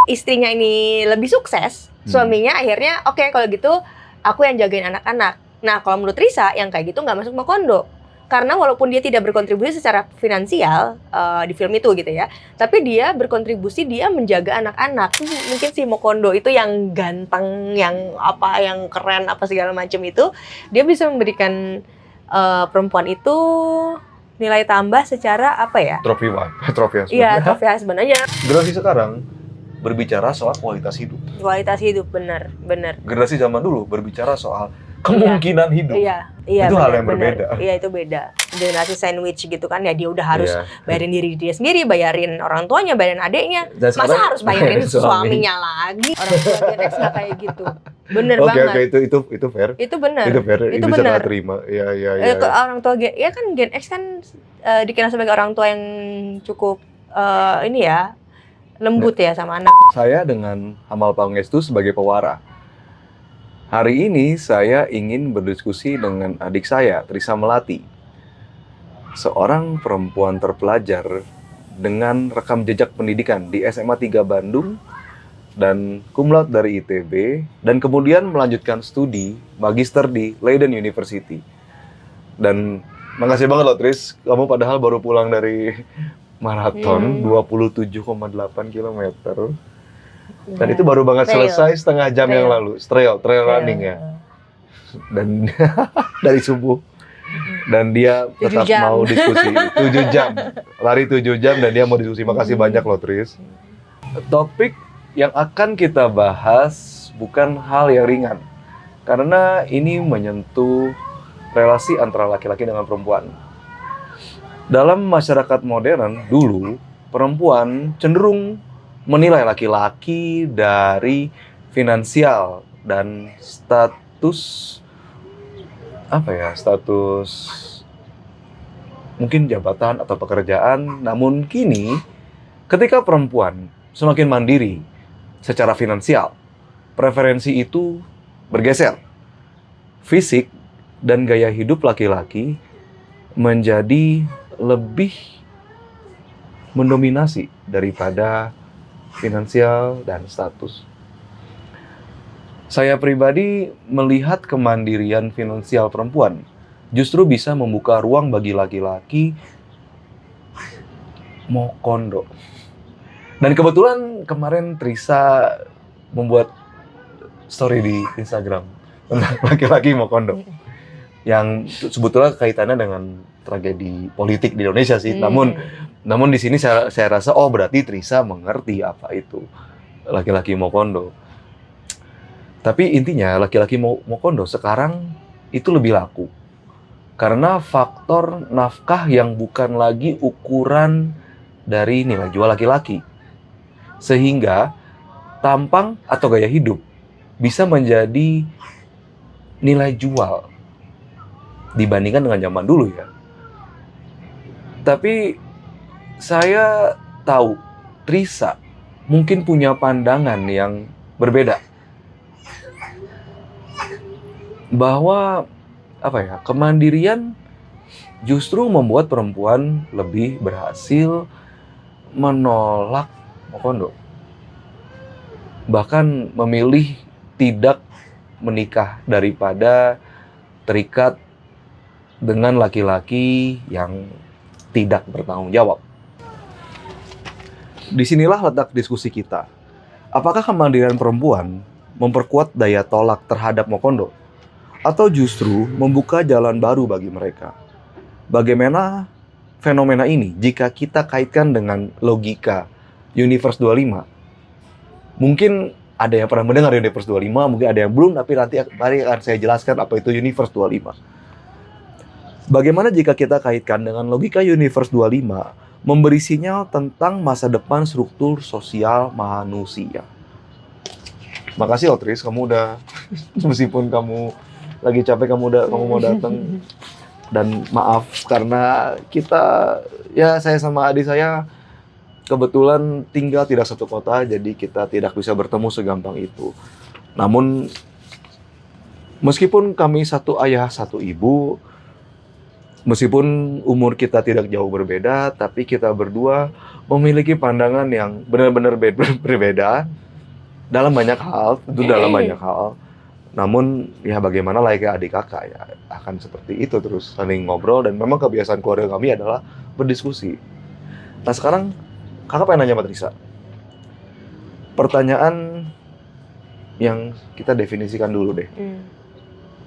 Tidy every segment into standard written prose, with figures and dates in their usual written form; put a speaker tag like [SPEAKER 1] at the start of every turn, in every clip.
[SPEAKER 1] istrinya ini lebih sukses, suaminya akhirnya oke, kalau gitu aku yang jagain anak-anak. Nah, kalau menurut Risa yang kayak gitu nggak masuk Mokondo. Karena walaupun dia tidak berkontribusi secara finansial di film itu gitu ya, tapi dia berkontribusi, dia menjaga anak-anak. Mungkin si Mokondo itu yang ganteng, yang apa, yang keren, apa segala macam itu, dia bisa memberikan perempuan itu nilai tambah secara apa ya?
[SPEAKER 2] Trophy husband.
[SPEAKER 1] Iya, trophy husband aja.
[SPEAKER 2] Generasi sekarang berbicara soal kualitas hidup.
[SPEAKER 1] Kualitas hidup, benar.
[SPEAKER 2] Generasi zaman dulu berbicara soal kemungkinan hidup.
[SPEAKER 1] Iya,
[SPEAKER 2] itu hal yang berbeda.
[SPEAKER 1] Iya, itu beda. Generasi sandwich gitu kan, ya dia udah harus bayarin diri dia sendiri, bayarin orang tuanya, bayarin adiknya. Masa harus bayarin suaminya lagi? Orang tua Gen X nggak kayak gitu. Bener banget.
[SPEAKER 2] Oke, itu fair.
[SPEAKER 1] Itu benar.
[SPEAKER 2] Itu fair.
[SPEAKER 1] Itu
[SPEAKER 2] bisa
[SPEAKER 1] benar.
[SPEAKER 2] terima. Iya.
[SPEAKER 1] Orang tua ya kan Gen X kan dikenal sebagai orang tua yang cukup ini ya, lembut ya sama anak.
[SPEAKER 2] Saya dengan Amal Pangestu sebagai pewara. Hari ini saya ingin berdiskusi dengan adik saya, Trisa Melati. Seorang perempuan terpelajar dengan rekam jejak pendidikan di SMA 3 Bandung dan cum laude dari ITB, dan kemudian melanjutkan studi magister di Leiden University. Dan makasih banget loh Tris, kamu padahal baru pulang dari maraton 27,8 km. Dan itu baru banget selesai setengah jam yang lalu. Trail running ya. Dan dari subuh. Dan dia tetap mau diskusi 7 jam. Lari 7 jam dan dia mau diskusi. Makasih banyak loh Tris. Topik yang akan kita bahas bukan hal yang ringan. Karena ini menyentuh relasi antara laki-laki dengan perempuan. Dalam masyarakat modern dulu, perempuan cenderung menilai laki-laki dari finansial dan status mungkin jabatan atau pekerjaan. Namun kini ketika perempuan semakin mandiri secara finansial, preferensi itu bergeser. Fisik dan gaya hidup laki-laki menjadi lebih mendominasi daripada finansial dan status. Saya pribadi melihat kemandirian finansial perempuan justru bisa membuka ruang bagi laki-laki Mokondo. Dan kebetulan kemarin Trisa membuat story di Instagram tentang laki-laki Mokondo. Yang sebetulnya kaitannya dengan tragedi politik di Indonesia sih. Namun di sini saya rasa berarti Trisa mengerti apa itu laki-laki Mokondo. Tapi intinya laki-laki Mokondo sekarang itu lebih laku. Karena faktor nafkah yang bukan lagi ukuran dari nilai jual laki-laki. Sehingga tampang atau gaya hidup bisa menjadi nilai jual dibandingkan dengan zaman dulu ya. Tapi saya tahu Trisa mungkin punya pandangan yang berbeda. Bahwa kemandirian justru membuat perempuan lebih berhasil menolak Mokondo. Bahkan memilih tidak menikah daripada terikat dengan laki-laki yang tidak bertanggung jawab. Disinilah letak diskusi kita. Apakah kemandirian perempuan memperkuat daya tolak terhadap Mokondo? Atau justru membuka jalan baru bagi mereka? Bagaimana fenomena ini jika kita kaitkan dengan logika Universe 25? Mungkin ada yang pernah mendengar Universe 25, mungkin ada yang belum, tapi nanti akan saya jelaskan apa itu Universe 25. Bagaimana jika kita kaitkan dengan logika Universe 25, memberi sinyal tentang masa depan struktur sosial manusia? Makasih Tris, kamu udah meskipun kamu lagi capek, kamu mau datang. Dan maaf karena saya sama adik saya kebetulan tinggal tidak satu kota, jadi kita tidak bisa bertemu segampang itu. Namun meskipun kami satu ayah satu ibu, Meskipun umur kita tidak jauh berbeda, tapi kita berdua memiliki pandangan yang benar-benar berbeda dalam banyak hal, tentu dalam banyak hal. Namun ya bagaimana layaknya adik kakak ya akan seperti itu, terus saling ngobrol, dan memang kebiasaan keluarga kami adalah berdiskusi. Nah sekarang kakak pengen nanya sama Trisa. Pertanyaan yang kita definisikan dulu deh.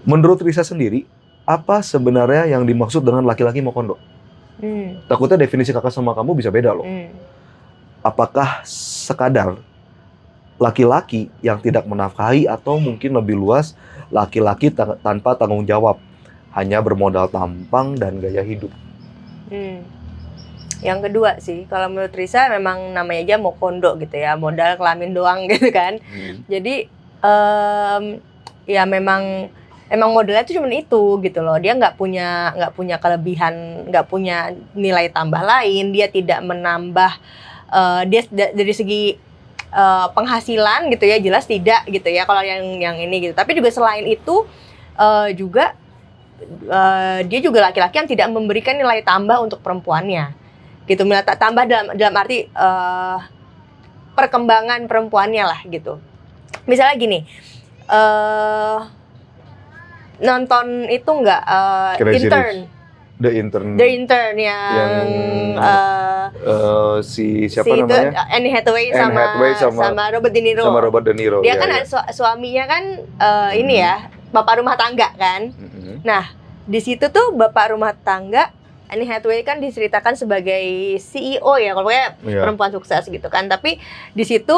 [SPEAKER 2] Menurut Trisa sendiri, apa sebenarnya yang dimaksud dengan laki-laki mau kondo? Takutnya definisi kakak sama kamu bisa beda loh. Apakah sekadar laki-laki yang tidak menafkahi, atau mungkin lebih luas laki-laki tanpa tanggung jawab, hanya bermodal tampang dan gaya hidup?
[SPEAKER 1] Yang kedua sih, kalau menurut Risa memang namanya aja mau kondo gitu ya, modal kelamin doang gitu kan. Jadi ya memang modalnya tuh cuma itu gitu loh. Dia nggak punya kelebihan, nggak punya nilai tambah lain. Dia tidak menambah dia dari segi penghasilan gitu ya, jelas tidak gitu ya kalau yang ini gitu. Tapi juga selain itu juga dia juga laki-laki yang tidak memberikan nilai tambah untuk perempuannya gitu. Nilai tambah dalam arti perkembangan perempuannya lah gitu. Misalnya gini, nonton itu nggak Intern?
[SPEAKER 2] The Intern
[SPEAKER 1] yang
[SPEAKER 2] si siapa namanya?
[SPEAKER 1] Anne Hathaway sama Robert De Niro.
[SPEAKER 2] Sama Robert De Niro.
[SPEAKER 1] Dia kan suaminya kan ini ya, bapak rumah tangga kan. Nah, di situ tuh bapak rumah tangga, Anne Hathaway kan diceritakan sebagai CEO ya, kalau kayak perempuan sukses gitu kan. Tapi di situ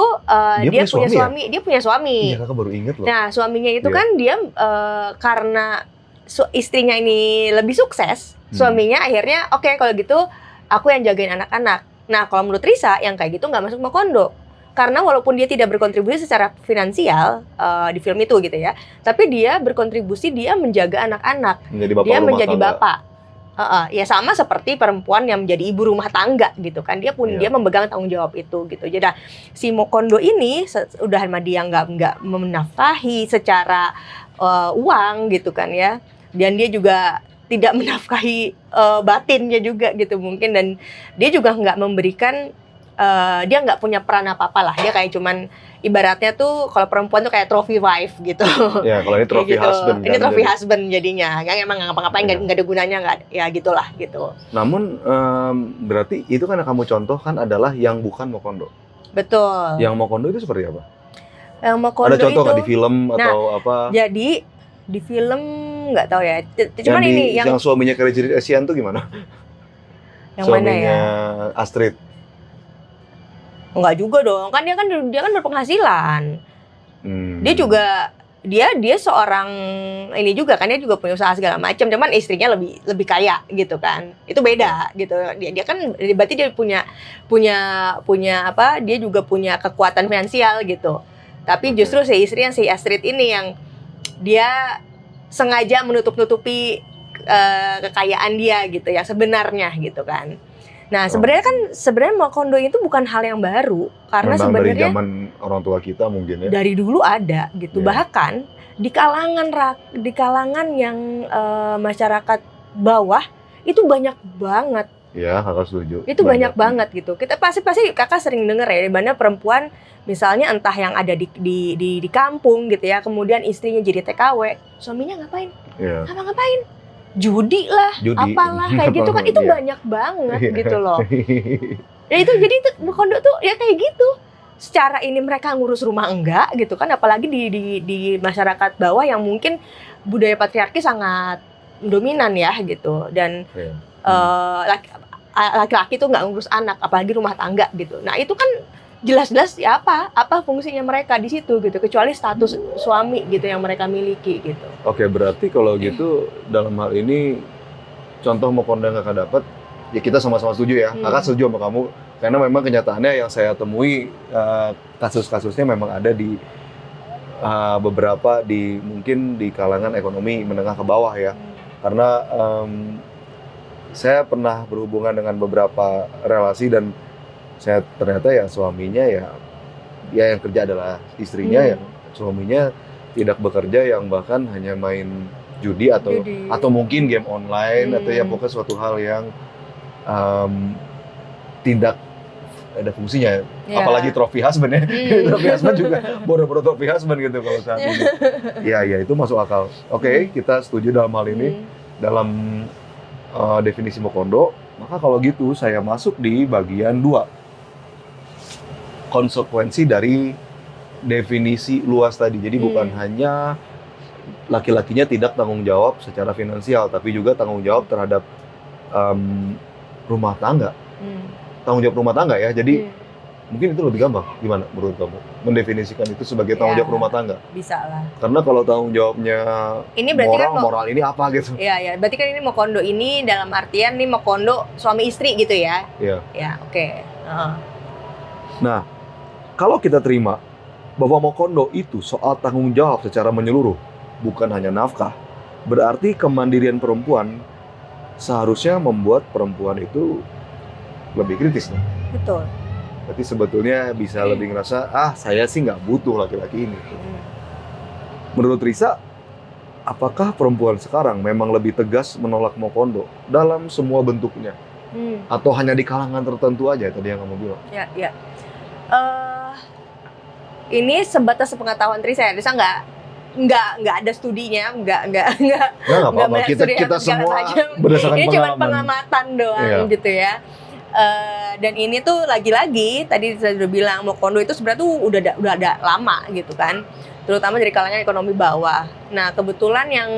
[SPEAKER 1] dia punya suami.
[SPEAKER 2] Iya, kakak baru inget loh.
[SPEAKER 1] Nah, suaminya itu kan dia karena istrinya ini lebih sukses, suaminya akhirnya oke, kalau gitu aku yang jagain anak-anak. Nah, kalau menurut Risa yang kayak gitu nggak masuk Macondo. Karena walaupun dia tidak berkontribusi secara finansial di film itu gitu ya, tapi dia berkontribusi, dia menjaga anak-anak. Dia menjadi bapak. Ya sama seperti perempuan yang menjadi ibu rumah tangga gitu kan, dia memegang tanggung jawab itu gitu. Jadi si Macondo ini udah sama dia nggak menafkahi secara uang gitu kan ya, dan dia juga tidak menafkahi batinnya juga gitu mungkin, dan dia juga nggak memberikan dia nggak punya peran apa-apa lah. Dia kayak cuman ibaratnya tuh kalau perempuan tuh kayak trophy wife gitu.
[SPEAKER 2] Ya, kalau ini trophy
[SPEAKER 1] gitu.
[SPEAKER 2] husband.
[SPEAKER 1] Ini trophy husband jadinya. Kan emang ngapa-ngapain nggak ada gunanya, nggak, ya gitulah gitu.
[SPEAKER 2] Namun berarti itu kan yang kamu contohkan adalah yang bukan Macondo.
[SPEAKER 1] Betul.
[SPEAKER 2] Yang Macondo itu seperti apa?
[SPEAKER 1] Yang Macondo
[SPEAKER 2] ada contoh nggak
[SPEAKER 1] itu
[SPEAKER 2] di film atau apa?
[SPEAKER 1] Jadi di film nggak tahu ya. Cuman
[SPEAKER 2] yang suaminya Crazy Rich Asian tuh gimana?
[SPEAKER 1] Yang suaminya mana ya?
[SPEAKER 2] Astrid.
[SPEAKER 1] Enggak juga dong, kan dia kan berpenghasilan. Dia juga dia seorang ini juga kan, dia juga punya usaha segala macam, cuman istrinya lebih kaya gitu kan. Itu beda gitu. Dia kan berarti dia punya apa? Dia juga punya kekuatan finansial gitu. Tapi justru si Astrid ini yang dia sengaja menutup-nutupi kekayaan dia gitu ya sebenarnya gitu kan. Nah, sebenarnya Macondo itu bukan hal yang baru, karena sebenarnya
[SPEAKER 2] dari zaman orang tua kita mungkin ya.
[SPEAKER 1] Dari dulu ada gitu. Bahkan di kalangan yang masyarakat bawah itu banyak banget.
[SPEAKER 2] Iya, kakak setuju.
[SPEAKER 1] Itu banyak banget gitu. Kita pasti kakak sering denger ya, di mana perempuan misalnya entah yang ada di kampung gitu ya, kemudian istrinya jadi TKW, suaminya ngapain? Ngapain? Judi lah, apalah kayak gitu kan, itu banyak banget gitu loh. Ya itu jadi itu Macondo tuh ya kayak gitu. Secara ini mereka ngurus rumah enggak gitu kan, apalagi di masyarakat bawah yang mungkin budaya patriarki sangat dominan ya gitu, dan laki-laki tuh nggak ngurus anak, apalagi rumah tangga gitu. Nah itu kan jelas-jelas ya apa fungsinya mereka di situ gitu, kecuali status suami gitu yang mereka miliki gitu.
[SPEAKER 2] Oke, berarti kalau gitu dalam hal ini contoh Macondo yang kakak dapat, ya kita sama-sama setuju ya. Kakak setuju sama kamu, karena memang kenyataannya yang saya temui kasus-kasusnya memang ada di beberapa mungkin di kalangan ekonomi menengah ke bawah ya. Karena saya pernah berhubungan dengan beberapa relasi, dan saya ternyata ya suaminya ya yang kerja adalah istrinya, yang suaminya tidak bekerja, yang bahkan hanya main judi atau
[SPEAKER 1] Judi.
[SPEAKER 2] mungkin game online atau ya pokoknya suatu hal yang tidak ada fungsinya.
[SPEAKER 1] Ya.
[SPEAKER 2] Apalagi trofi husband ya. Trofi husband juga bodoh-bodoh trofi husband gitu kalau saat ini. Ya itu masuk akal. Oke, kita setuju dalam hal ini. Dalam definisi Mokondo, maka kalau gitu saya masuk di bagian 2. Konsekuensi dari definisi luas tadi. Jadi bukan hanya laki-lakinya tidak tanggung jawab secara finansial, tapi juga tanggung jawab terhadap rumah tangga. Tanggung jawab rumah tangga ya. Jadi mungkin itu lebih gampang. Gimana menurut kamu mendefinisikan itu sebagai tanggung jawab rumah tangga?
[SPEAKER 1] Bisa lah.
[SPEAKER 2] Karena kalau tanggung jawabnya
[SPEAKER 1] ini berarti
[SPEAKER 2] moral ini apa gitu?
[SPEAKER 1] Iya. Berarti kan ini Mokondo ini dalam artian nih Mokondo suami istri gitu ya?
[SPEAKER 2] Iya.
[SPEAKER 1] Ya, oke.
[SPEAKER 2] Nah, kalau kita terima bahwa Mokondo itu soal tanggung jawab secara menyeluruh, bukan hanya nafkah, berarti kemandirian perempuan seharusnya membuat perempuan itu lebih kritis nih.
[SPEAKER 1] Betul.
[SPEAKER 2] Berarti sebetulnya bisa lebih ngerasa, saya sih nggak butuh laki-laki ini. Menurut Risa, apakah perempuan sekarang memang lebih tegas menolak Mokondo dalam semua bentuknya? Atau hanya di kalangan tertentu aja tadi yang kamu bilang?
[SPEAKER 1] Ya. Ini sebatas sepengetahuan Risa ya. Risa nggak ada studinya, nggak
[SPEAKER 2] apa-apa. Kita semua berdasarkan
[SPEAKER 1] ini
[SPEAKER 2] pengalaman.
[SPEAKER 1] cuma pengamatan doang gitu ya. Dan ini tuh lagi-lagi tadi saya udah bilang Mokondo itu sebenarnya tuh udah ada lama gitu kan, terutama dari kalangan ekonomi bawah. Nah kebetulan yang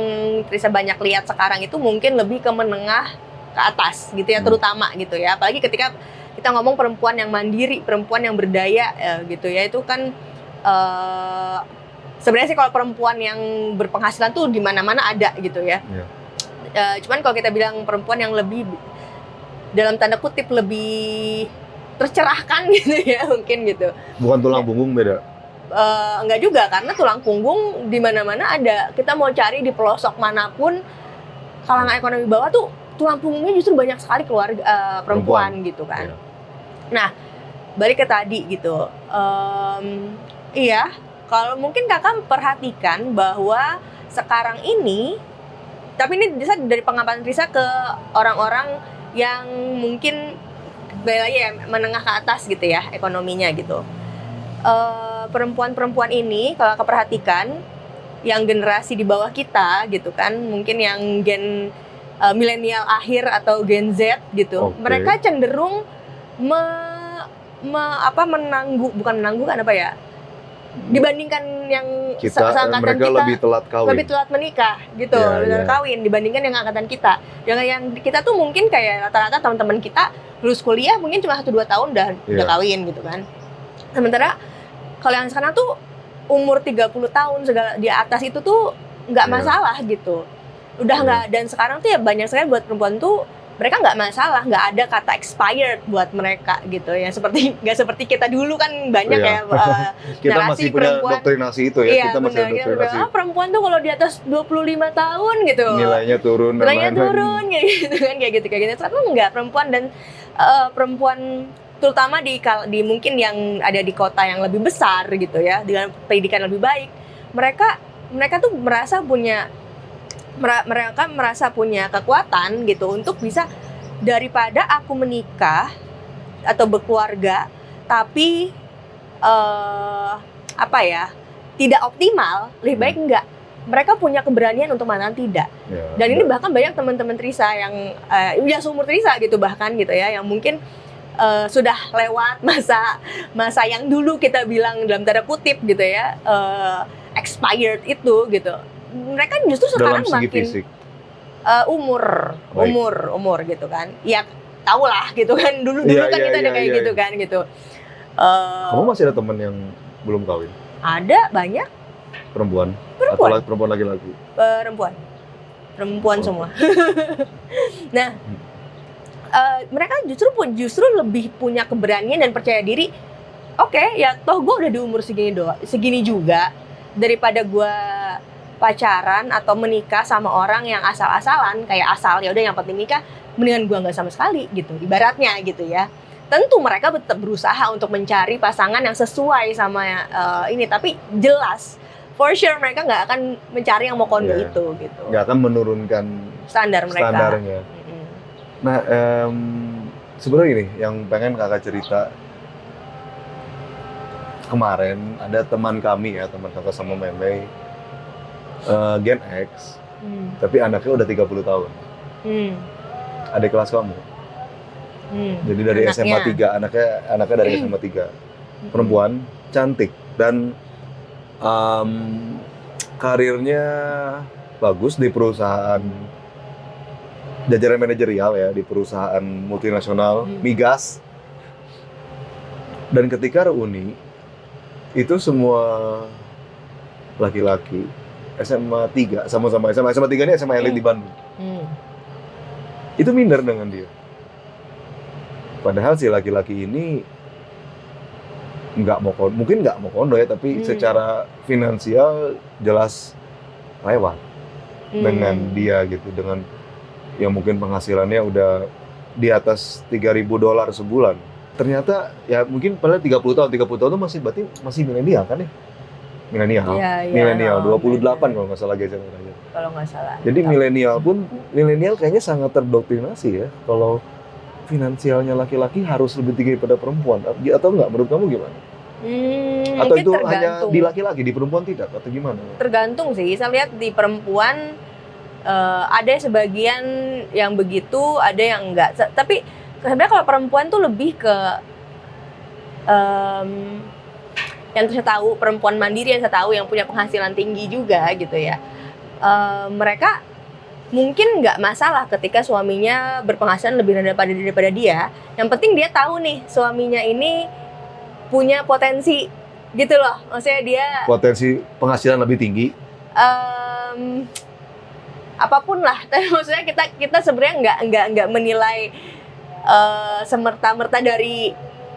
[SPEAKER 1] Trisa banyak lihat sekarang itu mungkin lebih ke menengah ke atas gitu ya, terutama gitu ya. Apalagi ketika kita ngomong perempuan yang mandiri, perempuan yang berdaya gitu ya, itu kan sebenarnya sih kalau perempuan yang berpenghasilan tuh di mana-mana ada gitu ya. Cuman kalau kita bilang perempuan yang lebih dalam tanda kutip lebih tercerahkan gitu ya mungkin gitu.
[SPEAKER 2] Bukan tulang punggung beda?
[SPEAKER 1] Enggak juga, karena tulang punggung di mana-mana ada. Kita mau cari di pelosok manapun kalangan ekonomi bawah tuh tulang punggungnya justru banyak sekali keluarga perempuan gitu kan. Nah balik ke tadi gitu. Iya, kalau mungkin kakak perhatikan bahwa sekarang ini, tapi ini bisa dari pengamatan Risa ke orang-orang yang mungkin lagi ya menengah ke atas gitu ya ekonominya gitu. Perempuan-perempuan ini kalau kakak perhatikan yang generasi di bawah kita gitu kan, mungkin yang gen milenial akhir atau gen Z gitu, mereka cenderung menangguhkan apa ya, dibandingkan yang seangkatan
[SPEAKER 2] mereka
[SPEAKER 1] kita lebih telat menikah gitu, kawin dibandingkan yang angkatan kita. Yang kita tuh mungkin kayak rata-rata teman-teman kita lulus kuliah mungkin cuma 1-2 tahun udah kawin gitu kan. Sementara kalau yang sekarang tuh umur 30 tahun segala di atas itu tuh nggak masalah gitu. Udah nggak, dan sekarang tuh ya banyak sekali buat perempuan tuh mereka nggak masalah, nggak ada kata expired buat mereka gitu ya, nggak seperti kita dulu kan banyak ya
[SPEAKER 2] kita masih punya doktrinasi itu ya, kita masih ada doktrinasi
[SPEAKER 1] perempuan tuh kalau di atas 25 tahun gitu
[SPEAKER 2] nilainya turun
[SPEAKER 1] kayak gitu. Sekarang enggak, perempuan dan perempuan terutama di mungkin yang ada di kota yang lebih besar gitu ya, dengan pendidikan lebih baik, mereka tuh merasa punya kekuatan gitu untuk bisa, daripada aku menikah atau berkeluarga tapi tidak optimal, lebih baik enggak. Mereka punya keberanian untuk mengatakan tidak. Dan ini bahkan banyak teman-teman Trisa yang ya seumur Trisa gitu bahkan gitu ya, yang mungkin sudah lewat masa yang dulu kita bilang dalam tanda kutip gitu ya, expired itu gitu. Mereka justru sekarang makin umur gitu kan. Ya tau lah gitu kan, dulu kan kita ada kayak gitu kan gitu.
[SPEAKER 2] Kamu masih ada teman yang belum kawin?
[SPEAKER 1] Ada, banyak.
[SPEAKER 2] Perempuan? Atau perempuan laki-laki?
[SPEAKER 1] Perempuan semua. Nah, mereka justru lebih punya keberanian dan percaya diri. Oke, ya toh gue udah di umur segini juga, daripada gue pacaran atau menikah sama orang yang asal-asalan, kayak asal ya udah yang penting nikah, mendingan gue nggak sama sekali gitu, ibaratnya gitu ya. Tentu mereka tetap berusaha untuk mencari pasangan yang sesuai sama ini, tapi jelas for sure mereka nggak akan mencari yang mau kondo
[SPEAKER 2] Iya.
[SPEAKER 1] itu gitu.
[SPEAKER 2] Nggak akan menurunkan
[SPEAKER 1] Standar mereka.
[SPEAKER 2] standarnya.
[SPEAKER 1] Mm-mm.
[SPEAKER 2] Nah, sebenarnya ini yang pengen kakak cerita. Kemarin ada teman kami ya, teman kakak sama Meme, Gen X, tapi anaknya udah 30 tahun. Adik kelas kamu. Jadi dari SMA 3, anaknya dari SMA 3. Perempuan, cantik, dan karirnya bagus di perusahaan jajaran manajerial ya, di perusahaan multinasional, migas. Dan ketika reuni, itu semua laki-laki SMA 3, sama-sama SMA 3 ini SMA elit di Bandung. Itu minder dengan dia. Padahal si laki-laki ini mungkin nggak mau kondo ya, tapi secara finansial jelas lewat dengan dia gitu, dengan yang mungkin penghasilannya udah di atas $3.000 sebulan. Ternyata ya mungkin padahal 30 tahun itu berarti masih milenial kan ya? Milenial. Milenial 28 kalau nggak salah guys.
[SPEAKER 1] Kalau nggak salah.
[SPEAKER 2] Jadi milenial kayaknya sangat terdoktrinasi ya, kalau finansialnya laki-laki harus lebih tinggi daripada perempuan, atau enggak? Menurut kamu gimana? Atau itu hanya di laki-laki, di perempuan tidak, atau gimana?
[SPEAKER 1] Tergantung sih, saya lihat di perempuan ada sebagian yang begitu, ada yang enggak. Tapi sebenarnya kalau perempuan tuh lebih ke yang saya tahu, perempuan mandiri yang saya tahu, yang punya penghasilan tinggi juga gitu ya. Mereka mungkin nggak masalah ketika suaminya berpenghasilan lebih rendah daripada dia. Yang penting dia tahu nih suaminya ini punya potensi gitu loh. Maksudnya dia
[SPEAKER 2] potensi penghasilan lebih tinggi.
[SPEAKER 1] Apapun lah. Tapi maksudnya kita sebenarnya nggak menilai semerta-merta dari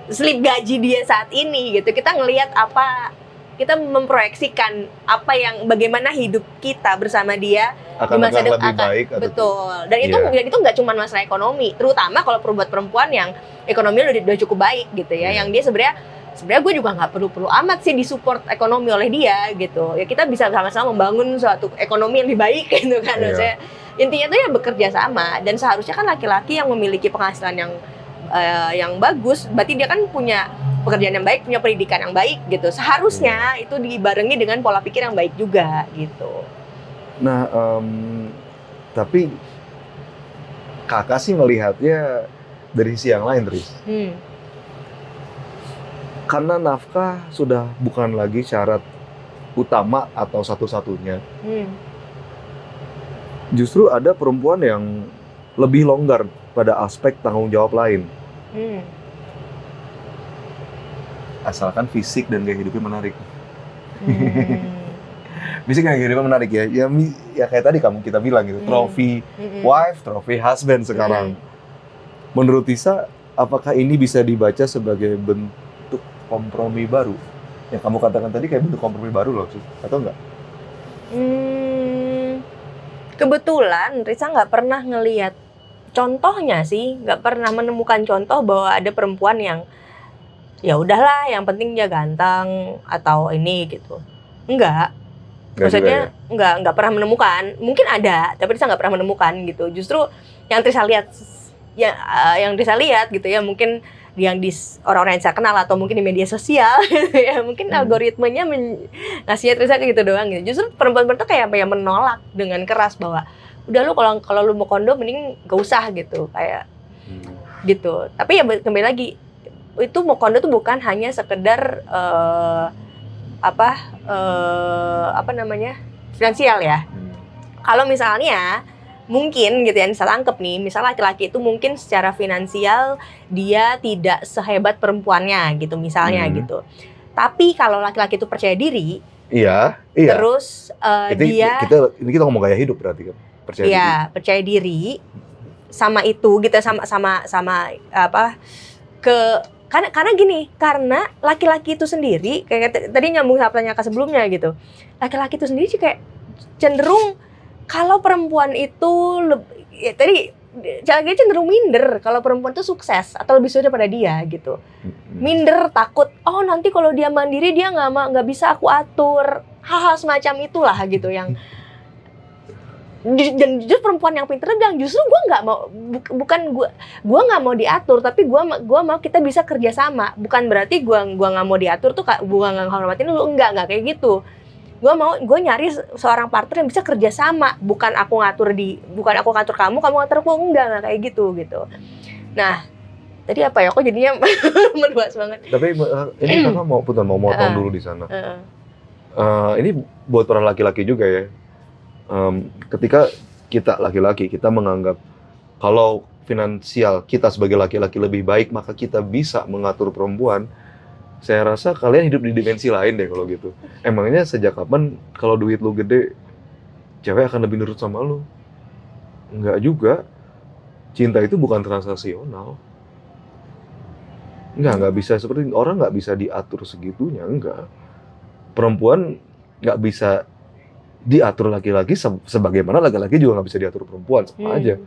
[SPEAKER 1] slip gaji dia saat ini gitu. Kita ngelihat kita memproyeksikan bagaimana hidup kita bersama dia
[SPEAKER 2] akan
[SPEAKER 1] di masa
[SPEAKER 2] lebih baik.
[SPEAKER 1] Betul. Dan itu nggak cuma masalah ekonomi, terutama kalau buat perempuan yang ekonominya udah cukup baik gitu ya, yang dia sebenarnya gue juga nggak perlu amat sih disupport ekonomi oleh dia gitu. Ya kita bisa sama-sama membangun suatu ekonomi yang lebih baik gitu kan. Maksudnya intinya tuh ya bekerja sama, dan seharusnya kan laki-laki yang memiliki penghasilan yang bagus, berarti dia kan punya pekerjaan yang baik, punya pendidikan yang baik gitu. Seharusnya itu dibarengi dengan pola pikir yang baik juga gitu.
[SPEAKER 2] Nah, tapi kakak sih melihatnya dari sisi yang lain, Tris. Karena nafkah sudah bukan lagi syarat utama atau satu-satunya. Justru ada perempuan yang lebih longgar pada aspek tanggung jawab lain. Asalkan fisik dan gaya hidupnya menarik. Fisik dan gaya hidupnya menarik ya. Ya kayak tadi kita bilang gitu, trophy wife, trophy husband sekarang. Menurut Tisa, apakah ini bisa dibaca sebagai bentuk kompromi baru? Yang kamu katakan tadi kayak bentuk kompromi baru loh, atau enggak?
[SPEAKER 1] Kebetulan Risa nggak pernah ngelihat contohnya sih, nggak pernah menemukan contoh bahwa ada perempuan yang ya udahlah, yang penting dia ganteng atau ini gitu. Enggak. Maksudnya nggak pernah menemukan. Mungkin ada, tapi Risa nggak pernah menemukan gitu. Justru yang Risa lihat gitu ya, mungkin yang di orang-orang yang saya kenal atau mungkin di media sosial gitu ya, mungkin algoritmanya ngasih Risa kayak gitu doang gitu. Justru perempuan-perempuan tuh kayak menolak dengan keras bahwa udah lu kalau lu mau kondo mending gak usah gitu, kayak gitu. Tapi ya kembali lagi, itu mau kondo tuh bukan hanya sekedar finansial ya. Kalau misalnya mungkin gitu ya, saya tangkep nih, misal laki-laki itu mungkin secara finansial dia tidak sehebat perempuannya gitu misalnya gitu. Tapi kalau laki-laki itu percaya diri, terus
[SPEAKER 2] kita ngomong gaya hidup berarti kan,
[SPEAKER 1] percaya diri sama itu gitu, karena gini, karena laki-laki itu sendiri kayak tadi nyambung sama pertanyaan sebelumnya gitu, laki-laki itu sendiri kayak cenderung kalau perempuan itu tadi cenderung minder kalau perempuan itu sukses atau lebih sukses daripada dia gitu. Minder, takut, nanti kalau dia mandiri dia nggak bisa aku atur. hal-hal semacam itulah gitu yang dan justru perempuan yang pinter bilang justru gue nggak mau bukan gue nggak mau diatur, tapi gue mau kita bisa kerja sama. Bukan berarti gue nggak mau diatur tuh gue nggak hormatin lu, enggak kayak gitu. Gue nyari seorang partner yang bisa kerja sama, bukan aku ngatur kamu ngatur aku, enggak kayak gitu. Nah tadi apa ya, kok jadinya meluas banget.
[SPEAKER 2] Tapi ini kakak mau motong dulu di sana. Ini buat para laki-laki juga ya. Ketika kita laki-laki, kita menganggap kalau finansial kita sebagai laki-laki lebih baik, maka kita bisa mengatur perempuan. Saya rasa kalian hidup di dimensi lain deh kalau gitu. Emangnya sejak kapan kalau duit lu gede, cewek akan lebih nurut sama lu? Enggak juga. Cinta itu bukan transaksional. Enggak bisa seperti orang nggak bisa diatur segitunya, enggak. Perempuan nggak bisa diatur laki-laki sebagaimana laki-laki juga nggak bisa diatur perempuan, sama aja.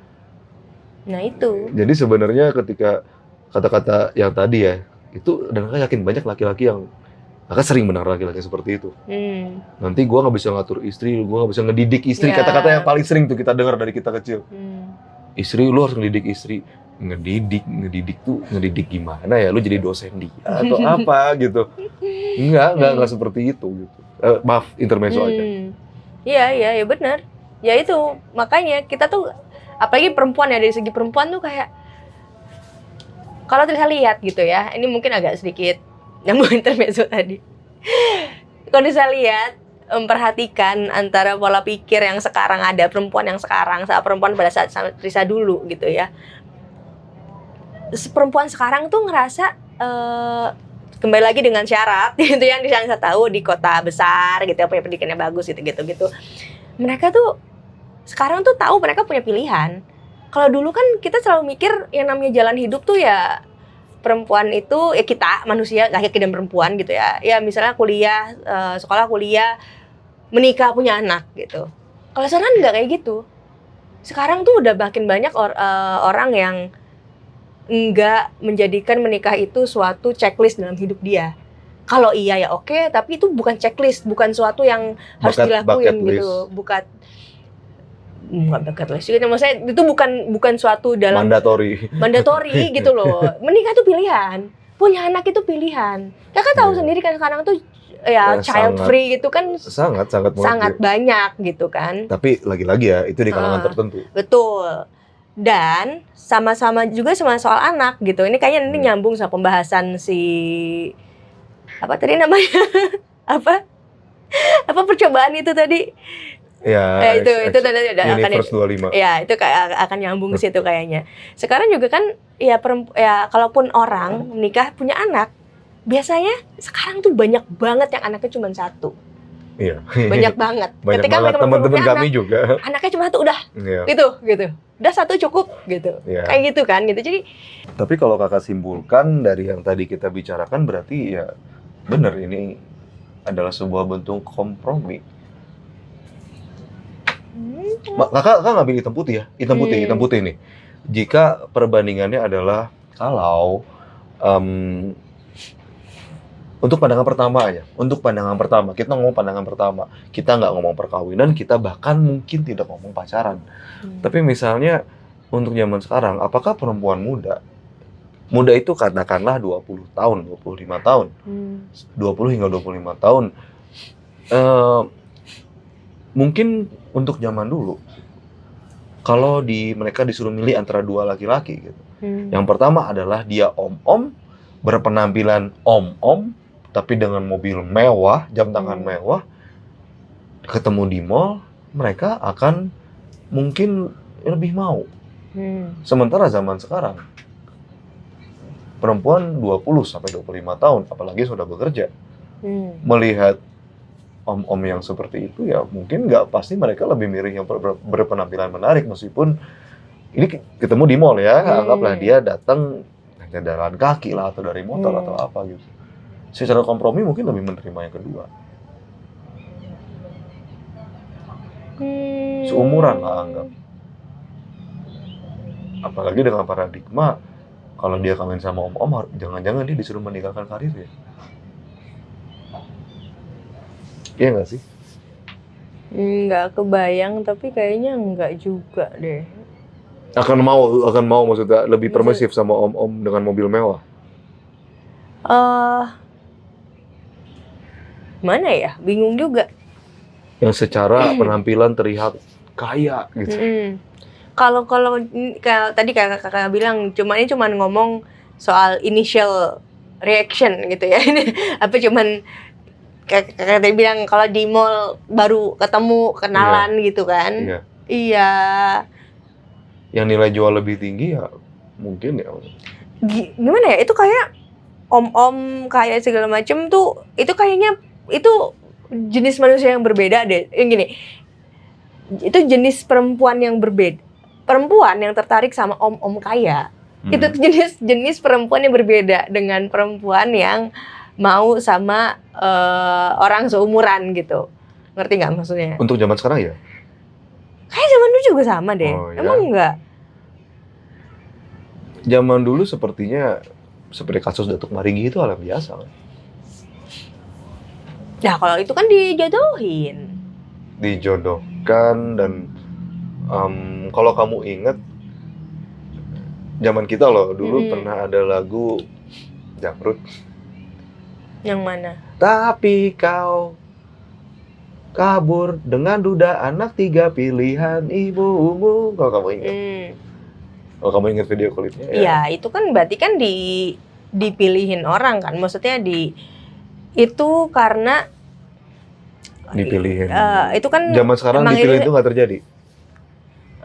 [SPEAKER 1] Nah itu.
[SPEAKER 2] Jadi sebenarnya ketika kata-kata yang tadi ya, itu dan kakak yakin banyak laki-laki yang kakak sering mendengar laki-laki seperti itu. Nanti gue nggak bisa ngatur istri, gue nggak bisa ngedidik istri. Kata-kata yang paling sering tuh kita dengar dari kita kecil. Istri, lu harus ngedidik istri. Ngedidik gimana ya? Lu jadi dosen dia atau apa gitu? Enggak seperti itu gitu. Maaf, intermezzo aja.
[SPEAKER 1] Iya benar. Ya itu, makanya kita tuh apalagi perempuan ya, dari segi perempuan tuh kayak kalau Trisa lihat gitu ya, ini mungkin agak sedikit nyambung intermezzo tadi. Kalau Trisa lihat, memperhatikan antara pola pikir yang sekarang ada, perempuan yang sekarang sama perempuan pada saat Trisa dulu gitu ya. Perempuan sekarang tuh ngerasa kembali lagi dengan syarat itu yang saya tahu di kota besar gitu ya, punya pendidikannya bagus gitu. Mereka tuh sekarang tuh tahu mereka punya pilihan. Kalau dulu kan kita selalu mikir yang namanya jalan hidup tuh ya perempuan itu ya kita manusia laki-laki dan perempuan gitu ya. Ya misalnya kuliah, sekolah kuliah, menikah, punya anak gitu. Kalau sekarang nggak kayak gitu. Sekarang tuh udah makin banyak orang yang enggak menjadikan menikah itu suatu checklist dalam hidup dia. Kalau iya ya oke, tapi itu bukan checklist, bukan suatu yang harus dilakuin gitu. Bukan bucket list gitu. Maksudnya itu bukan suatu dalam mandatory gitu loh. Menikah itu pilihan, punya anak itu pilihan. Kakak tahu sendiri kan sekarang tuh ya child free gitu kan
[SPEAKER 2] sangat
[SPEAKER 1] banyak gitu kan.
[SPEAKER 2] Tapi lagi-lagi ya itu di kalangan tertentu.
[SPEAKER 1] Betul. Dan sama-sama juga sama soal anak gitu. Ini kayaknya nanti nyambung sama pembahasan si apa tadi namanya? apa percobaan itu tadi?
[SPEAKER 2] Ya,
[SPEAKER 1] itu tadi
[SPEAKER 2] Universe 25.
[SPEAKER 1] Ya, itu akan nyambung ke situ kayaknya. Sekarang juga kan ya kalaupun orang menikah punya anak, biasanya sekarang tuh banyak banget yang anaknya cuma satu.
[SPEAKER 2] Iya.
[SPEAKER 1] Banyak banget.
[SPEAKER 2] Ketika mereka teman-teman kami juga.
[SPEAKER 1] Anaknya cuma satu udah. Iya. Gitu. Udah satu cukup gitu. Iya. Kayak gitu kan gitu. Jadi
[SPEAKER 2] tapi kalau kakak simpulkan dari yang tadi kita bicarakan berarti ya benar ini adalah sebuah bentuk kompromi. Kakak ngambil hitam putih ya. Hitam putih nih. Jika perbandingannya adalah kalau untuk pandangan pertama, kita ngomong pandangan pertama, kita nggak ngomong perkawinan, kita bahkan mungkin tidak ngomong pacaran. Tapi misalnya untuk zaman sekarang, apakah perempuan muda itu katakanlah 20 tahun, 25 tahun, 20 hingga 25 tahun, mungkin untuk zaman dulu, kalau mereka disuruh milih antara dua laki-laki gitu. Yang pertama adalah dia om-om, berpenampilan om-om, tapi dengan mobil mewah, jam tangan mewah, ketemu di mall, mereka akan mungkin lebih mau. Sementara zaman sekarang, perempuan 20-25 tahun, apalagi sudah bekerja, melihat om-om yang seperti itu, ya mungkin nggak pasti mereka lebih milih yang berpenampilan menarik, meskipun ini ketemu di mall ya, anggaplah dia datang jalan kaki lah, atau dari motor atau apa gitu. Secara kompromi mungkin lebih menerima yang kedua. Seumuran lah anggap. Apalagi dengan paradigma kalau dia kawin sama om-om, jangan-jangan dia disuruh meninggalkan karirnya. Iya nggak sih?
[SPEAKER 1] Nggak kebayang, tapi kayaknya nggak juga deh.
[SPEAKER 2] Akan mau maksudnya lebih
[SPEAKER 1] Maksud-
[SPEAKER 2] permisif sama om-om dengan mobil mewah.
[SPEAKER 1] eh Mana ya? Bingung juga.
[SPEAKER 2] Yang secara penampilan terlihat kaya gitu.
[SPEAKER 1] Kalau tadi kakak bilang ini cuman ngomong soal initial reaction gitu ya. Apa cuman kakak tadi bilang kalau di mall baru ketemu kenalan gitu kan.
[SPEAKER 2] Iya.
[SPEAKER 1] Iya.
[SPEAKER 2] Yang nilai jual lebih tinggi ya mungkin ya.
[SPEAKER 1] Gimana ya? Itu kayak om-om kayak segala macem tuh itu kayaknya itu jenis manusia yang berbeda deh. Yang gini. Itu jenis perempuan yang berbeda. Perempuan yang tertarik sama om-om kaya. Itu jenis perempuan yang berbeda dengan perempuan yang mau sama orang seumuran gitu. Ngerti nggak maksudnya?
[SPEAKER 2] Untuk zaman sekarang ya?
[SPEAKER 1] Kayak zaman dulu juga sama deh.
[SPEAKER 2] Oh, ya?
[SPEAKER 1] Emang enggak?
[SPEAKER 2] Zaman dulu sepertinya seperti kasus Datuk Maringgi itu hal yang biasa.
[SPEAKER 1] Nah kalau itu kan dijodohin.
[SPEAKER 2] Dijodohkan dan kalau kamu ingat zaman kita loh dulu pernah ada lagu Jamrut.
[SPEAKER 1] Yang mana?
[SPEAKER 2] Tapi kau kabur dengan duda anak 3 pilihan ibumu. Kalau kamu ingat. Kalau kamu ingat video klipnya ya.
[SPEAKER 1] Iya, itu kan berarti kan dipilihin orang kan. Maksudnya itu karena
[SPEAKER 2] Dipilihin.
[SPEAKER 1] Itu kan
[SPEAKER 2] zaman sekarang dipilih itu nggak terjadi.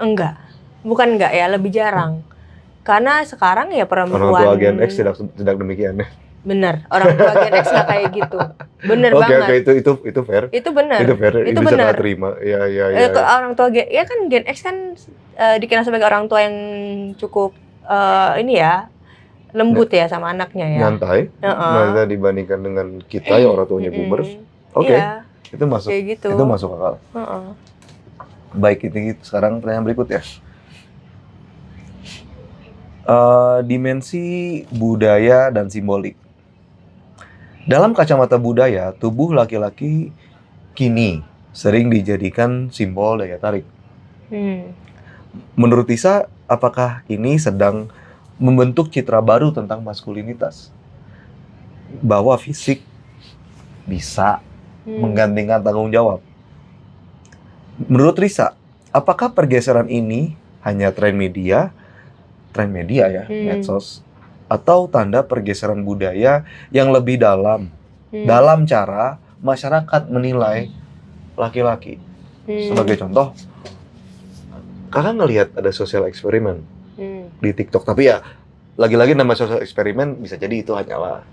[SPEAKER 1] Enggak. Bukan enggak ya, lebih jarang. Karena sekarang ya perempuan
[SPEAKER 2] Orang tua Gen X tidak demikian ya.
[SPEAKER 1] Bener, orang tua Gen X nggak kayak gitu. Bener banget.
[SPEAKER 2] Oke, itu fair.
[SPEAKER 1] Itu bener.
[SPEAKER 2] Itu fair.
[SPEAKER 1] Itu
[SPEAKER 2] bisa
[SPEAKER 1] bener.
[SPEAKER 2] nggak terima. Ya.
[SPEAKER 1] Orang tua ya kan Gen X kan dikenal sebagai orang tua yang cukup ini ya lembut ya sama anaknya ya.
[SPEAKER 2] Nyantai. Maksudnya dibandingkan dengan kita yang orang tuanya boomers. Oke.
[SPEAKER 1] Iya,
[SPEAKER 2] Itu masuk.
[SPEAKER 1] kayak gitu.
[SPEAKER 2] Itu masuk akal. Baik, itu sekarang pertanyaan berikut ya. Dimensi budaya dan simbolik. Dalam kacamata budaya, tubuh laki-laki kini sering dijadikan simbol daya tarik. Menurut Tisa, apakah ini sedang membentuk citra baru tentang maskulinitas? Bahwa fisik bisa menggantikan tanggung jawab. Menurut Risa, apakah pergeseran ini hanya tren media ya, medsos, atau tanda pergeseran budaya yang lebih dalam cara masyarakat menilai laki-laki? Sebagai contoh, kakak ngelihat ada sosial eksperimen di TikTok, tapi ya lagi-lagi nama sosial eksperimen bisa jadi itu hanyalah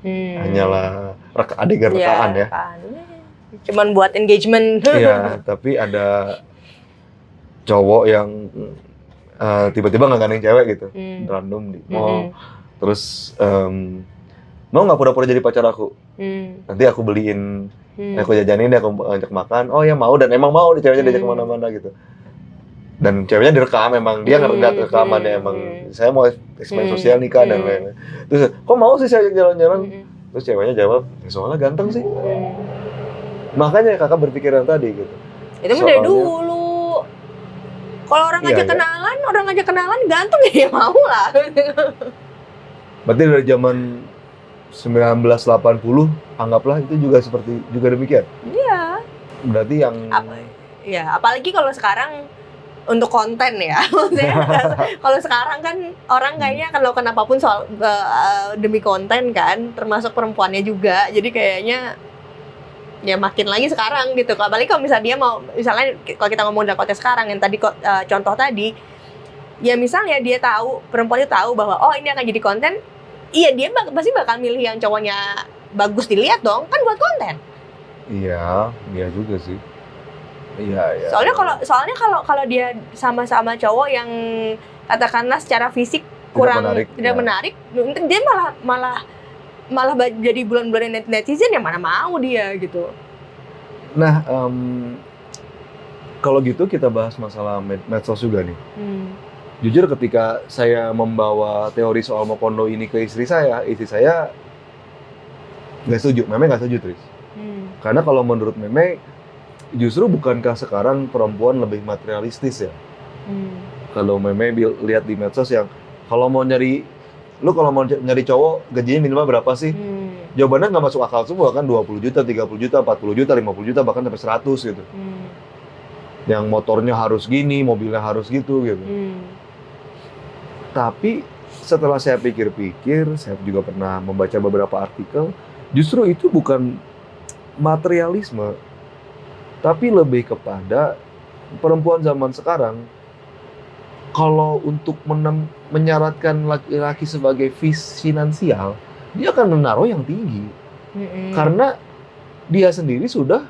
[SPEAKER 2] adegan rekaan ya.
[SPEAKER 1] Cuman buat engagement.
[SPEAKER 2] Iya, tapi ada cowok yang tiba-tiba nggak gandeng cewek gitu, random di mall. Terus mau nggak pura-pura jadi pacar aku? Nanti aku beliin, aku jajanin deh, aku ajak makan. Oh ya mau, dan emang mau, ceweknya diajak kemana-mana gitu. Dan ceweknya direkam, emang dia nggak rekamannya, emang saya mau eksperimen sosial nikah dan lain-lain. Terus kok mau sih saya ajak jalan-jalan? Terus ceweknya jawab, ya soalnya ganteng sih. Makanya kakak berpikiran tadi gitu.
[SPEAKER 1] Itu mah dari dulu. Kalau orang ngajak kenalan, ganteng ya mau lah.
[SPEAKER 2] Berarti dari zaman 1980, anggaplah itu juga demikian.
[SPEAKER 1] Iya.
[SPEAKER 2] Berarti yang
[SPEAKER 1] apalagi kalau sekarang untuk konten ya. Maksudnya kalau sekarang kan orang kayaknya akan melakukan apapun soal demi konten kan, termasuk perempuannya juga. Jadi kayaknya ya makin lagi sekarang gitu. Apalagi kalau misalnya dia mau, misalnya kalau kita ngomong dalam konteks sekarang yang tadi contoh tadi, ya misalnya dia tahu, perempuan itu tahu bahwa oh ini akan jadi konten, iya dia pasti bakal milih yang cowoknya bagus dilihat dong, kan buat konten.
[SPEAKER 2] Iya juga sih. Iya.
[SPEAKER 1] Soalnya kalau dia sama-sama cowok yang katakanlah secara fisik kurang tidak menarik, dia malah jadi bulan-bulan netizen, yang mana mau dia gitu.
[SPEAKER 2] Nah, kalau gitu kita bahas masalah medsos juga nih. Jujur ketika saya membawa teori soal Mokondo ini ke istri saya nggak setuju. Meme nggak setuju, Tris. Karena kalau menurut Meme, justru bukankah sekarang perempuan lebih materialistis ya? Kalau meme lihat di medsos yang kalau mau nyari cowok gajinya minimal berapa sih? Jawabannya nggak masuk akal semua kan, 20 juta, 30 juta, 40 juta, 50 juta, bahkan sampai 100 gitu. Yang motornya harus gini, mobilnya harus gitu. Tapi setelah saya pikir-pikir, saya juga pernah membaca beberapa artikel, justru itu bukan materialisme, tapi lebih kepada perempuan zaman sekarang, kalau untuk menyaratkan laki-laki sebagai finansial, dia akan menaruh yang tinggi. Karena dia sendiri sudah,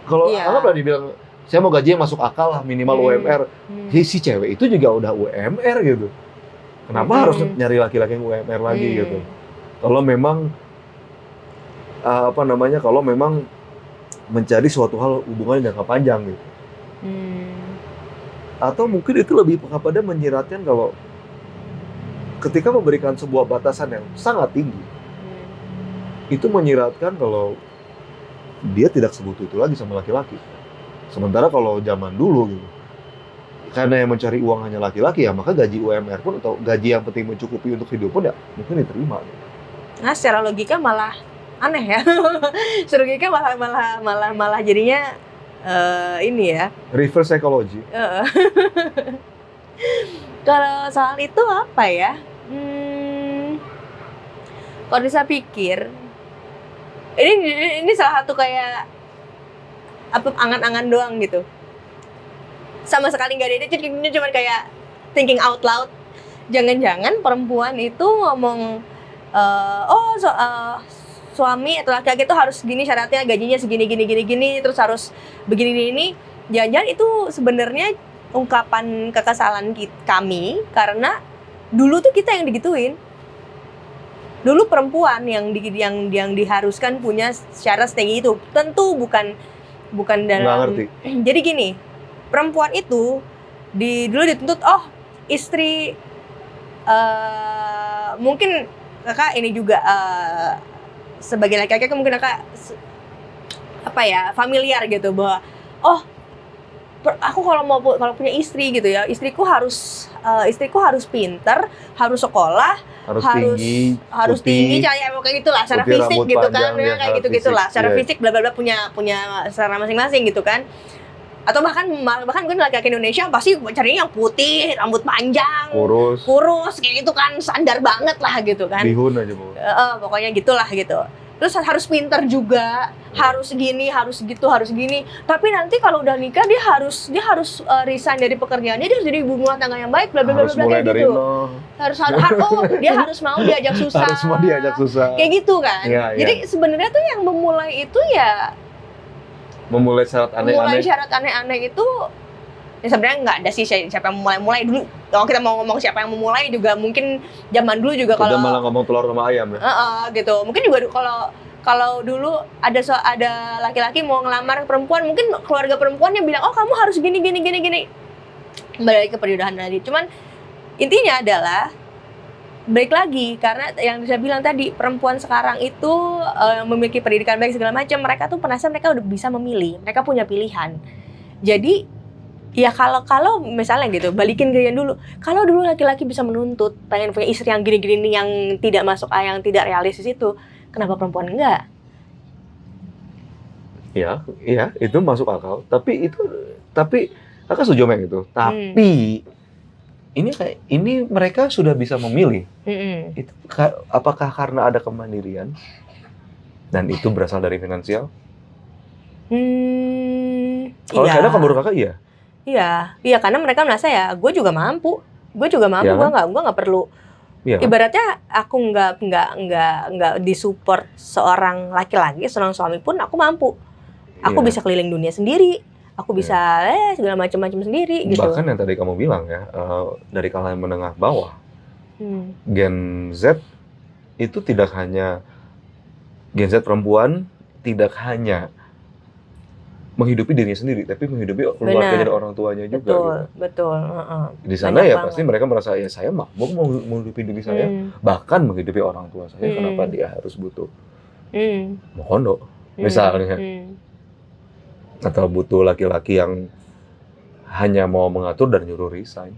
[SPEAKER 2] kalau anggaplah dibilang, saya mau gajinya masuk akal lah, minimal UMR. Si cewek itu juga udah UMR gitu. Kenapa harus nyari laki-laki yang UMR lagi gitu? Kalau memang, kalau memang mencari suatu hal hubungannya jangka panjang gitu. Atau mungkin itu lebih kepada menyiratkan kalau ketika memberikan sebuah batasan yang sangat tinggi, itu menyiratkan kalau dia tidak sebutuh itu lagi sama laki-laki. Sementara kalau zaman dulu gitu, karena yang mencari uang hanya laki-laki ya, maka gaji UMR pun atau gaji yang penting mencukupi untuk hidup pun ya mungkin diterima.
[SPEAKER 1] Nah, secara logika malah aneh ya. Secara logika malah jadinya ini ya.
[SPEAKER 2] Reverse psychology.
[SPEAKER 1] Kalau soal itu apa ya? Kalau bisa pikir, ini salah satu kayak apa angan-angan doang gitu. Sama sekali nggak ada itu, cuma kayak thinking out loud. Jangan-jangan perempuan itu ngomong, suami atau laki-laki itu harus gini syaratnya, gajinya segini, gini, terus harus begini. Jangan-jangan itu sebenarnya ungkapan kekesalan kami karena dulu tuh kita yang digituin. Dulu perempuan yang diharuskan punya syarat setinggi itu. Tentu bukan dalam.
[SPEAKER 2] Nggak ngerti.
[SPEAKER 1] Jadi gini, perempuan itu dulu dituntut, istri, mungkin kakak ini juga sebagai laki-laki mungkin kakak familiar gitu bahwa aku kalau punya istri gitu ya, istriku harus pintar, harus sekolah, harus tinggi, kayak gitulah secara fisik gitu kan, kayak gitu-gitulah secara fisik bla bla bla punya secara masing-masing gitu kan. Atau bahkan gue laki-laki Indonesia pasti carinya yang putih, rambut panjang, kurus kayak gitu kan, standar banget lah gitu kan.
[SPEAKER 2] Bihun aja Bu.
[SPEAKER 1] Pokoknya gitulah gitu. Terus harus pintar juga, harus gini, harus gitu, harus gini. Tapi nanti kalau udah nikah dia harus resign dari pekerjaannya, dia harus jadi ibu rumah tangga yang baik, bla bla bla kayak gitu. Dia harus mau diajak susah.
[SPEAKER 2] Harus mau diajak susah.
[SPEAKER 1] Kayak gitu kan.
[SPEAKER 2] Ya.
[SPEAKER 1] Jadi sebenarnya tuh yang memulai itu ya
[SPEAKER 2] memulai syarat aneh-aneh
[SPEAKER 1] itu ya sebenarnya nggak ada sih siapa yang mulai dulu. Kalau kita mau ngomong siapa yang memulai juga mungkin zaman dulu juga kalau
[SPEAKER 2] malah ngomong telur sama ayam ya.
[SPEAKER 1] Gitu. Mungkin juga kalau dulu ada laki-laki mau ngelamar perempuan, mungkin keluarga perempuannya bilang, kamu harus gini. Balik ke periudahan tadi. Cuman intinya adalah balik lagi, karena yang saya bilang tadi, perempuan sekarang itu memiliki pendidikan baik segala macam, mereka tuh penasaran, mereka udah bisa memilih, mereka punya pilihan. Jadi ya kalau misalnya gitu, balikin ke yang dulu, kalau dulu laki-laki bisa menuntut pengen punya istri yang gini-gini yang tidak masuk yang tidak realistis itu, kenapa perempuan enggak?
[SPEAKER 2] Iya, itu masuk akal. Tapi kakak setuju sama itu. Tapi ini mereka sudah bisa memilih. Itu apakah karena ada kemandirian dan itu berasal dari finansial? Kalau saya menurut kakak iya.
[SPEAKER 1] Iya, karena mereka merasa ya, gue juga mampu, ya, gue nggak perlu. Ya. Ibaratnya aku nggak disupport seorang laki-laki, seorang suami pun aku mampu. Aku bisa keliling dunia sendiri. Aku bisa segala macam-macam sendiri gitu.
[SPEAKER 2] Bahkan yang tadi kamu bilang ya, dari kalangan menengah bawah, Gen Z itu tidak hanya Gen Z perempuan, tidak hanya menghidupi dirinya sendiri, tapi menghidupi keluarganya dan orang tuanya juga.
[SPEAKER 1] Betul.
[SPEAKER 2] Di sana banyak ya pasti mereka merasa ya saya mampu mau menghidupi diri saya, bahkan menghidupi orang tua saya. Kenapa dia harus butuh mau kondo misalnya? Atau butuh laki-laki yang hanya mau mengatur dan nyuruh resign.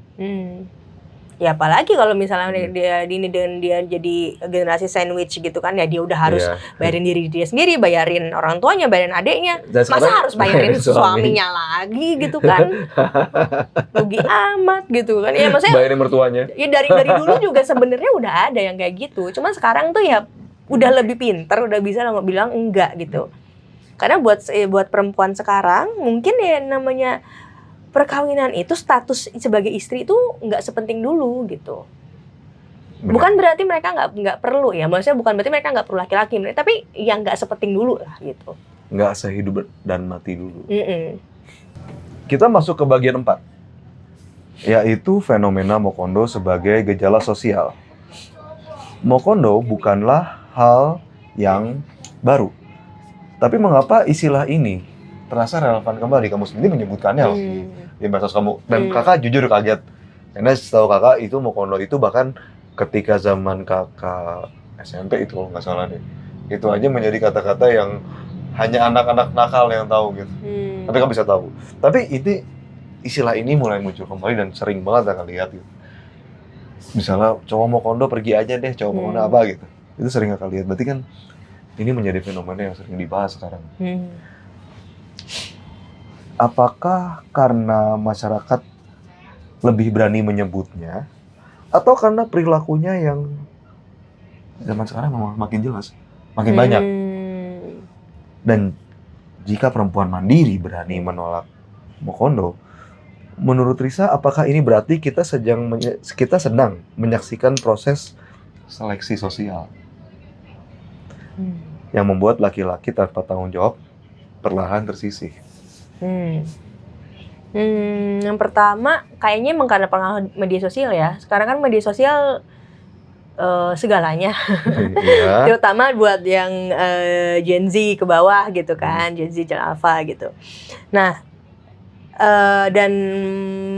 [SPEAKER 1] Ya apalagi kalau misalnya
[SPEAKER 2] Hmm.
[SPEAKER 1] dia ini dengan dia jadi generasi sandwich gitu kan, ya dia udah harus
[SPEAKER 2] Iya.
[SPEAKER 1] bayarin diri dia sendiri, bayarin orang tuanya, bayarin adiknya.
[SPEAKER 2] Dan
[SPEAKER 1] Masa
[SPEAKER 2] sekarang
[SPEAKER 1] harus bayarin
[SPEAKER 2] suami.
[SPEAKER 1] suaminya lagi gitu kan? Rugi amat gitu kan. Ya maksudnya
[SPEAKER 2] Bayarin mertuanya.
[SPEAKER 1] ya dari dulu juga sebenarnya udah ada yang kayak gitu. Cuma sekarang tuh ya udah lebih pintar, udah bisa bilang enggak gitu. Karena buat perempuan sekarang mungkin ya namanya perkawinan itu, status sebagai istri itu nggak sepenting dulu gitu.
[SPEAKER 2] Benar.
[SPEAKER 1] Bukan berarti mereka nggak perlu ya, maksudnya bukan berarti mereka nggak perlu laki-laki, tapi yang nggak sepenting dulu lah gitu.
[SPEAKER 2] Nggak sehidup dan mati dulu.
[SPEAKER 1] Mm-mm.
[SPEAKER 2] Kita masuk ke bagian 4, yaitu fenomena Mokondo sebagai gejala sosial. Mokondo bukanlah hal yang baru. Tapi mengapa istilah ini terasa relevan kembali? Kamu sendiri menyebutkannya loh di medsos kamu. Dan kakak jujur kaget. Karena setahu kakak itu Mokondo itu bahkan ketika zaman kakak SMP itu kalau nggak salah deh. Itu aja menjadi kata-kata yang hanya anak-anak nakal yang tahu gitu. Tapi kan bisa tahu. Tapi istilah ini mulai muncul kembali dan sering banget kakak lihat gitu. Misalnya cowok Mokondo pergi aja deh, cowok Mokondo apa gitu. Itu sering kakak lihat. Berarti kan ini menjadi fenomena yang sering dibahas sekarang. Apakah karena masyarakat lebih berani menyebutnya, atau karena perilakunya yang zaman sekarang memang makin jelas, makin banyak? Dan jika perempuan mandiri berani menolak Mokondo, menurut Risa, apakah ini berarti kita sedang menyaksikan proses seleksi sosial yang membuat laki-laki tanpa tanggung jawab perlahan tersisih?
[SPEAKER 1] Yang pertama kayaknya emang karena pengaruh media sosial ya. Sekarang kan media sosial segalanya.
[SPEAKER 2] Iya.
[SPEAKER 1] Terutama buat yang Gen Z ke bawah gitu kan, Gen Z Gen Alpha gitu. Nah, dan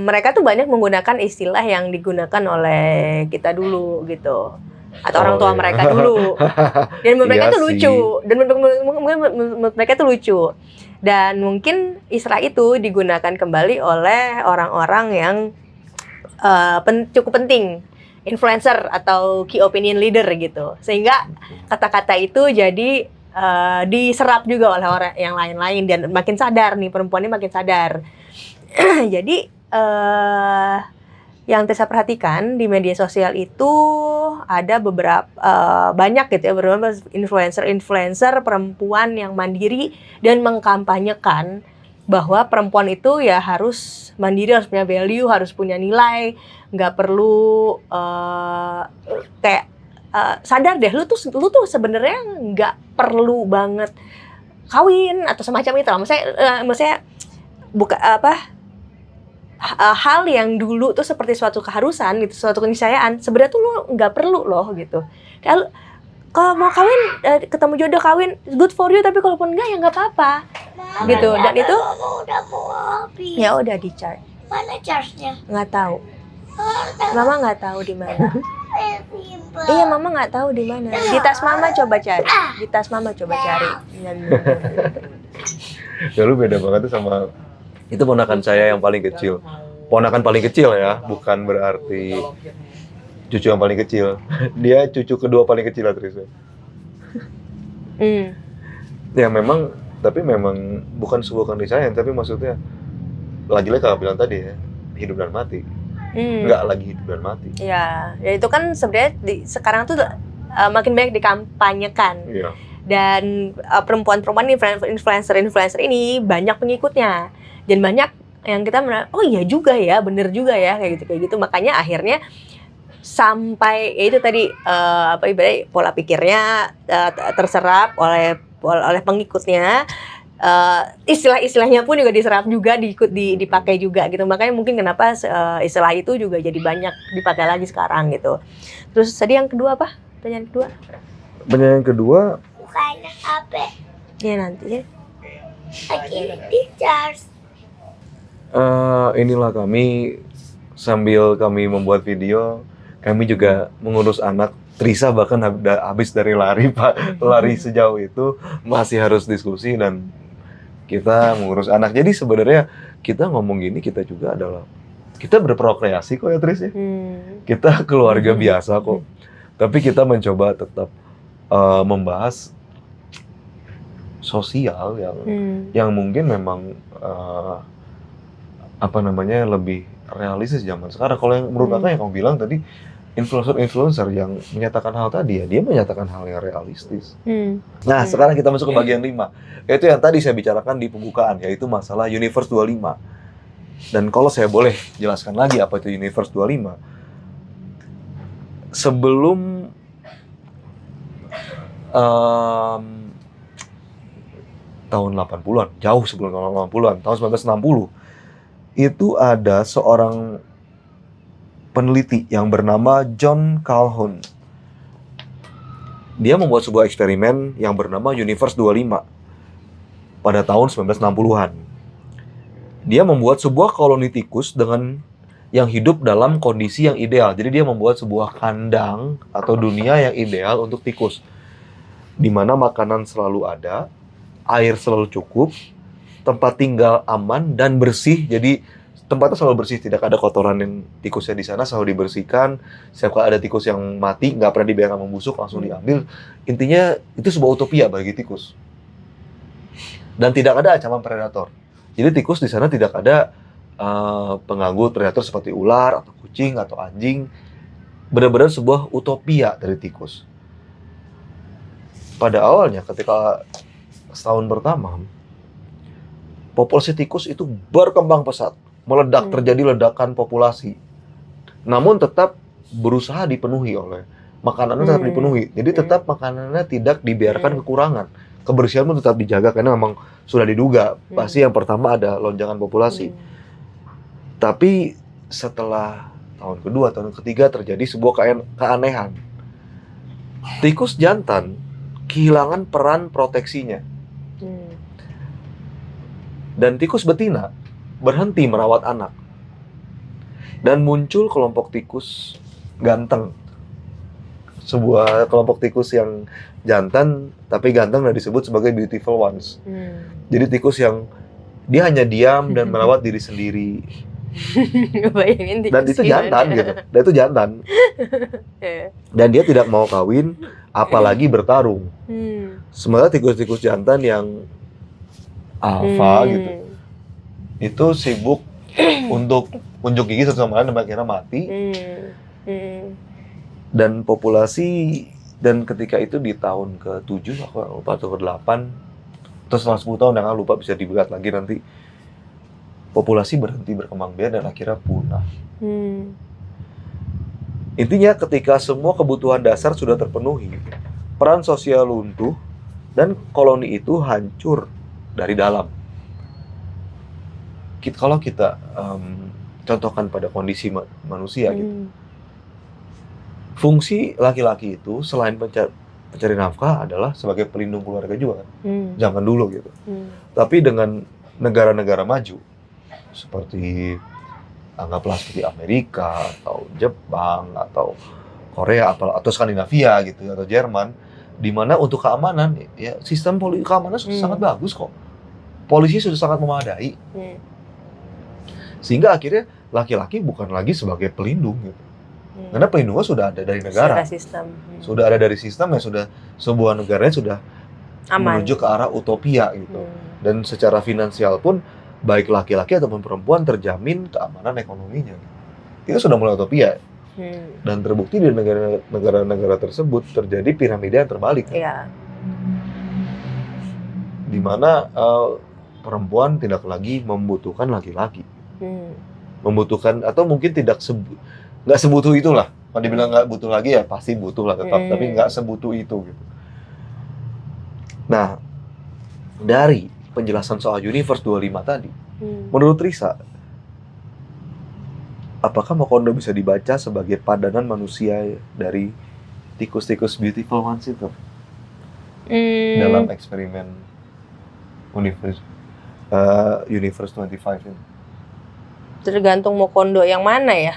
[SPEAKER 1] mereka tuh banyak menggunakan istilah yang digunakan oleh kita dulu gitu, atau orang tua mereka dulu. Dan menurut mereka
[SPEAKER 2] Iya
[SPEAKER 1] tuh lucu, dan menurut mereka tuh lucu. Dan mungkin istilah itu digunakan kembali oleh orang-orang yang cukup penting, influencer atau key opinion leader gitu, sehingga kata-kata itu jadi diserap juga oleh orang yang lain-lain, dan makin sadar nih, perempuannya makin sadar. Jadi yang saya perhatikan di media sosial itu ada beberapa banyak gitu ya, beberapa influencer perempuan yang mandiri dan mengkampanyekan bahwa perempuan itu ya harus mandiri, harus punya value, harus punya nilai, nggak perlu kayak sadar deh, lu tuh sebenarnya nggak perlu banget kawin atau semacam itu lah. Maksudnya bukan hal yang dulu tuh seperti suatu keharusan gitu, suatu keniscayaan, sebenarnya tuh lu nggak perlu loh gitu. Kalau mau kawin, ketemu jodoh kawin, good for you, tapi kalaupun enggak ya nggak apa-apa gitu. Dan itu
[SPEAKER 3] udah mau habis.
[SPEAKER 1] ya udah di charge,
[SPEAKER 3] Mana charge-nya?
[SPEAKER 1] nggak tahu, mama nggak tahu di mana. Iya, mama nggak tahu di mana. Di tas mama coba cari, di tas mama coba cari.
[SPEAKER 2] Ya lu beda banget tuh sama itu ponakan saya yang paling kecil. Ponakan paling kecil ya, bukan berarti cucu yang paling kecil. Dia cucu kedua paling kecil lah Trisa. Ya memang, tapi memang bukan sebuah keniscayaan, tapi maksudnya lagi-lagi kakak bilang tadi ya, hidup dan mati. Nggak lagi hidup dan mati.
[SPEAKER 1] Ya itu kan sebenarnya sekarang tuh makin banyak dikampanyekan.
[SPEAKER 2] Iya.
[SPEAKER 1] Dan perempuan-perempuan influencer ini banyak pengikutnya, dan banyak yang kita oh iya juga ya, bener juga ya, kayak gitu. Makanya akhirnya sampai ya itu tadi ibaratnya pola pikirnya terserap oleh pengikutnya, istilah-istilahnya pun juga diserap juga, dipakai juga gitu. Makanya mungkin kenapa istilah itu juga jadi banyak dipakai lagi sekarang gitu. Terus tadi yang kedua apa? Pertanyaan kedua
[SPEAKER 3] Bukannya apa?
[SPEAKER 1] ya nanti ya.
[SPEAKER 3] Lagi di charge.
[SPEAKER 2] Inilah kami sambil kami membuat video, kami juga mengurus anak. Trisa bahkan habis dari lari Pak, lari sejauh itu masih harus diskusi, dan kita mengurus anak. Jadi sebenarnya kita ngomong gini, kita juga adalah, kita berprokreasi kok ya Tris ya. Kita keluarga biasa kok. Tapi kita mencoba tetap membahas sosial yang mungkin memang lebih realistis zaman sekarang. Kalau yang menurut aku yang kamu bilang tadi, influencer yang menyatakan hal tadi, ya dia menyatakan hal yang realistis. Nah, sekarang kita masuk ke bagian 5. Yaitu yang tadi saya bicarakan di pembukaan, yaitu masalah Universe 25. Dan kalau saya boleh jelaskan lagi apa itu Universe 25. Sebelum tahun 80-an, jauh sebelum tahun 80-an, tahun 1960, itu ada seorang peneliti yang bernama John Calhoun. Dia membuat sebuah eksperimen yang bernama Universe 25 pada tahun 1960-an. Dia membuat sebuah koloni tikus yang hidup dalam kondisi yang ideal. Jadi dia membuat sebuah kandang atau dunia yang ideal untuk tikus, di mana makanan selalu ada, air selalu cukup, tempat tinggal aman dan bersih. Jadi tempatnya selalu bersih, tidak ada kotoran yang tikusnya di sana, selalu dibersihkan. Setiap kali ada tikus yang mati, nggak pernah dibiarkan membusuk, langsung diambil. Intinya itu sebuah utopia bagi tikus. Dan tidak ada ancaman predator. Jadi tikus di sana tidak ada pengganggu predator seperti ular atau kucing atau anjing. Benar-benar sebuah utopia dari tikus. Pada awalnya ketika setahun pertama, populasi tikus itu berkembang pesat. Meledak, terjadi ledakan populasi. Namun tetap berusaha dipenuhi oleh makanannya, tetap dipenuhi. Jadi tetap makanannya tidak dibiarkan kekurangan. Kebersihan pun tetap dijaga karena memang sudah diduga pasti yang pertama ada lonjakan populasi. Tapi setelah tahun kedua, tahun ketiga terjadi sebuah keanehan. Tikus jantan kehilangan peran proteksinya. Dan tikus betina berhenti merawat anak. Dan muncul kelompok tikus ganteng. Sebuah kelompok tikus yang jantan, tapi ganteng dan disebut sebagai beautiful ones. Jadi tikus yang dia hanya diam dan merawat diri sendiri. Dan itu jantan gitu. Dan itu jantan. Dan dia tidak mau kawin, apalagi bertarung. Sementara tikus-tikus jantan yang alfa gitu, itu sibuk untuk unjuk gigi satu sama lain dan akhirnya mati. Dan populasi, dan ketika itu di tahun ke-7 aku lupa, atau ke-8, terus setelah 10 tahun yang lupa, bisa dilihat lagi nanti, populasi berhenti berkembang biak dan akhirnya punah. Intinya ketika semua kebutuhan dasar sudah terpenuhi, peran sosial luntuh dan koloni itu hancur dari dalam. Kalau kita contohkan pada kondisi manusia gitu, fungsi laki-laki itu selain pencari nafkah adalah sebagai pelindung keluarga juga kan, zaman dulu gitu. Tapi dengan negara-negara maju seperti anggaplah seperti Amerika atau Jepang atau Korea atau Skandinavia gitu atau Jerman, di mana untuk keamanan ya sistem keamanan sudah sangat bagus kok. Polisi sudah sangat memadai. Sehingga akhirnya laki-laki bukan lagi sebagai pelindung gitu. Karena pelindungnya sudah ada dari negara. Sudah ada dari sistem yang sudah sebuah negaranya sudah aman, menuju ke arah utopia gitu. Dan secara finansial pun baik laki-laki ataupun perempuan terjamin keamanan ekonominya. Itu sudah mulai utopia. Dan terbukti di negara-negara tersebut terjadi piramida yang terbalik. Di mana perempuan tidak lagi membutuhkan laki-laki. Membutuhkan, atau mungkin nggak sebutuh itulah. Kalau dibilang nggak butuh lagi ya pasti butuh lah tetap, tapi nggak sebutuh itu gitu. Nah, dari penjelasan soal Universe 25 tadi, menurut Risa, apakah Macondo bisa dibaca sebagai padanan manusia dari tikus-tikus beautiful ones itu dalam eksperimen Universe 25 ini?
[SPEAKER 1] Tergantung Macondo yang mana ya.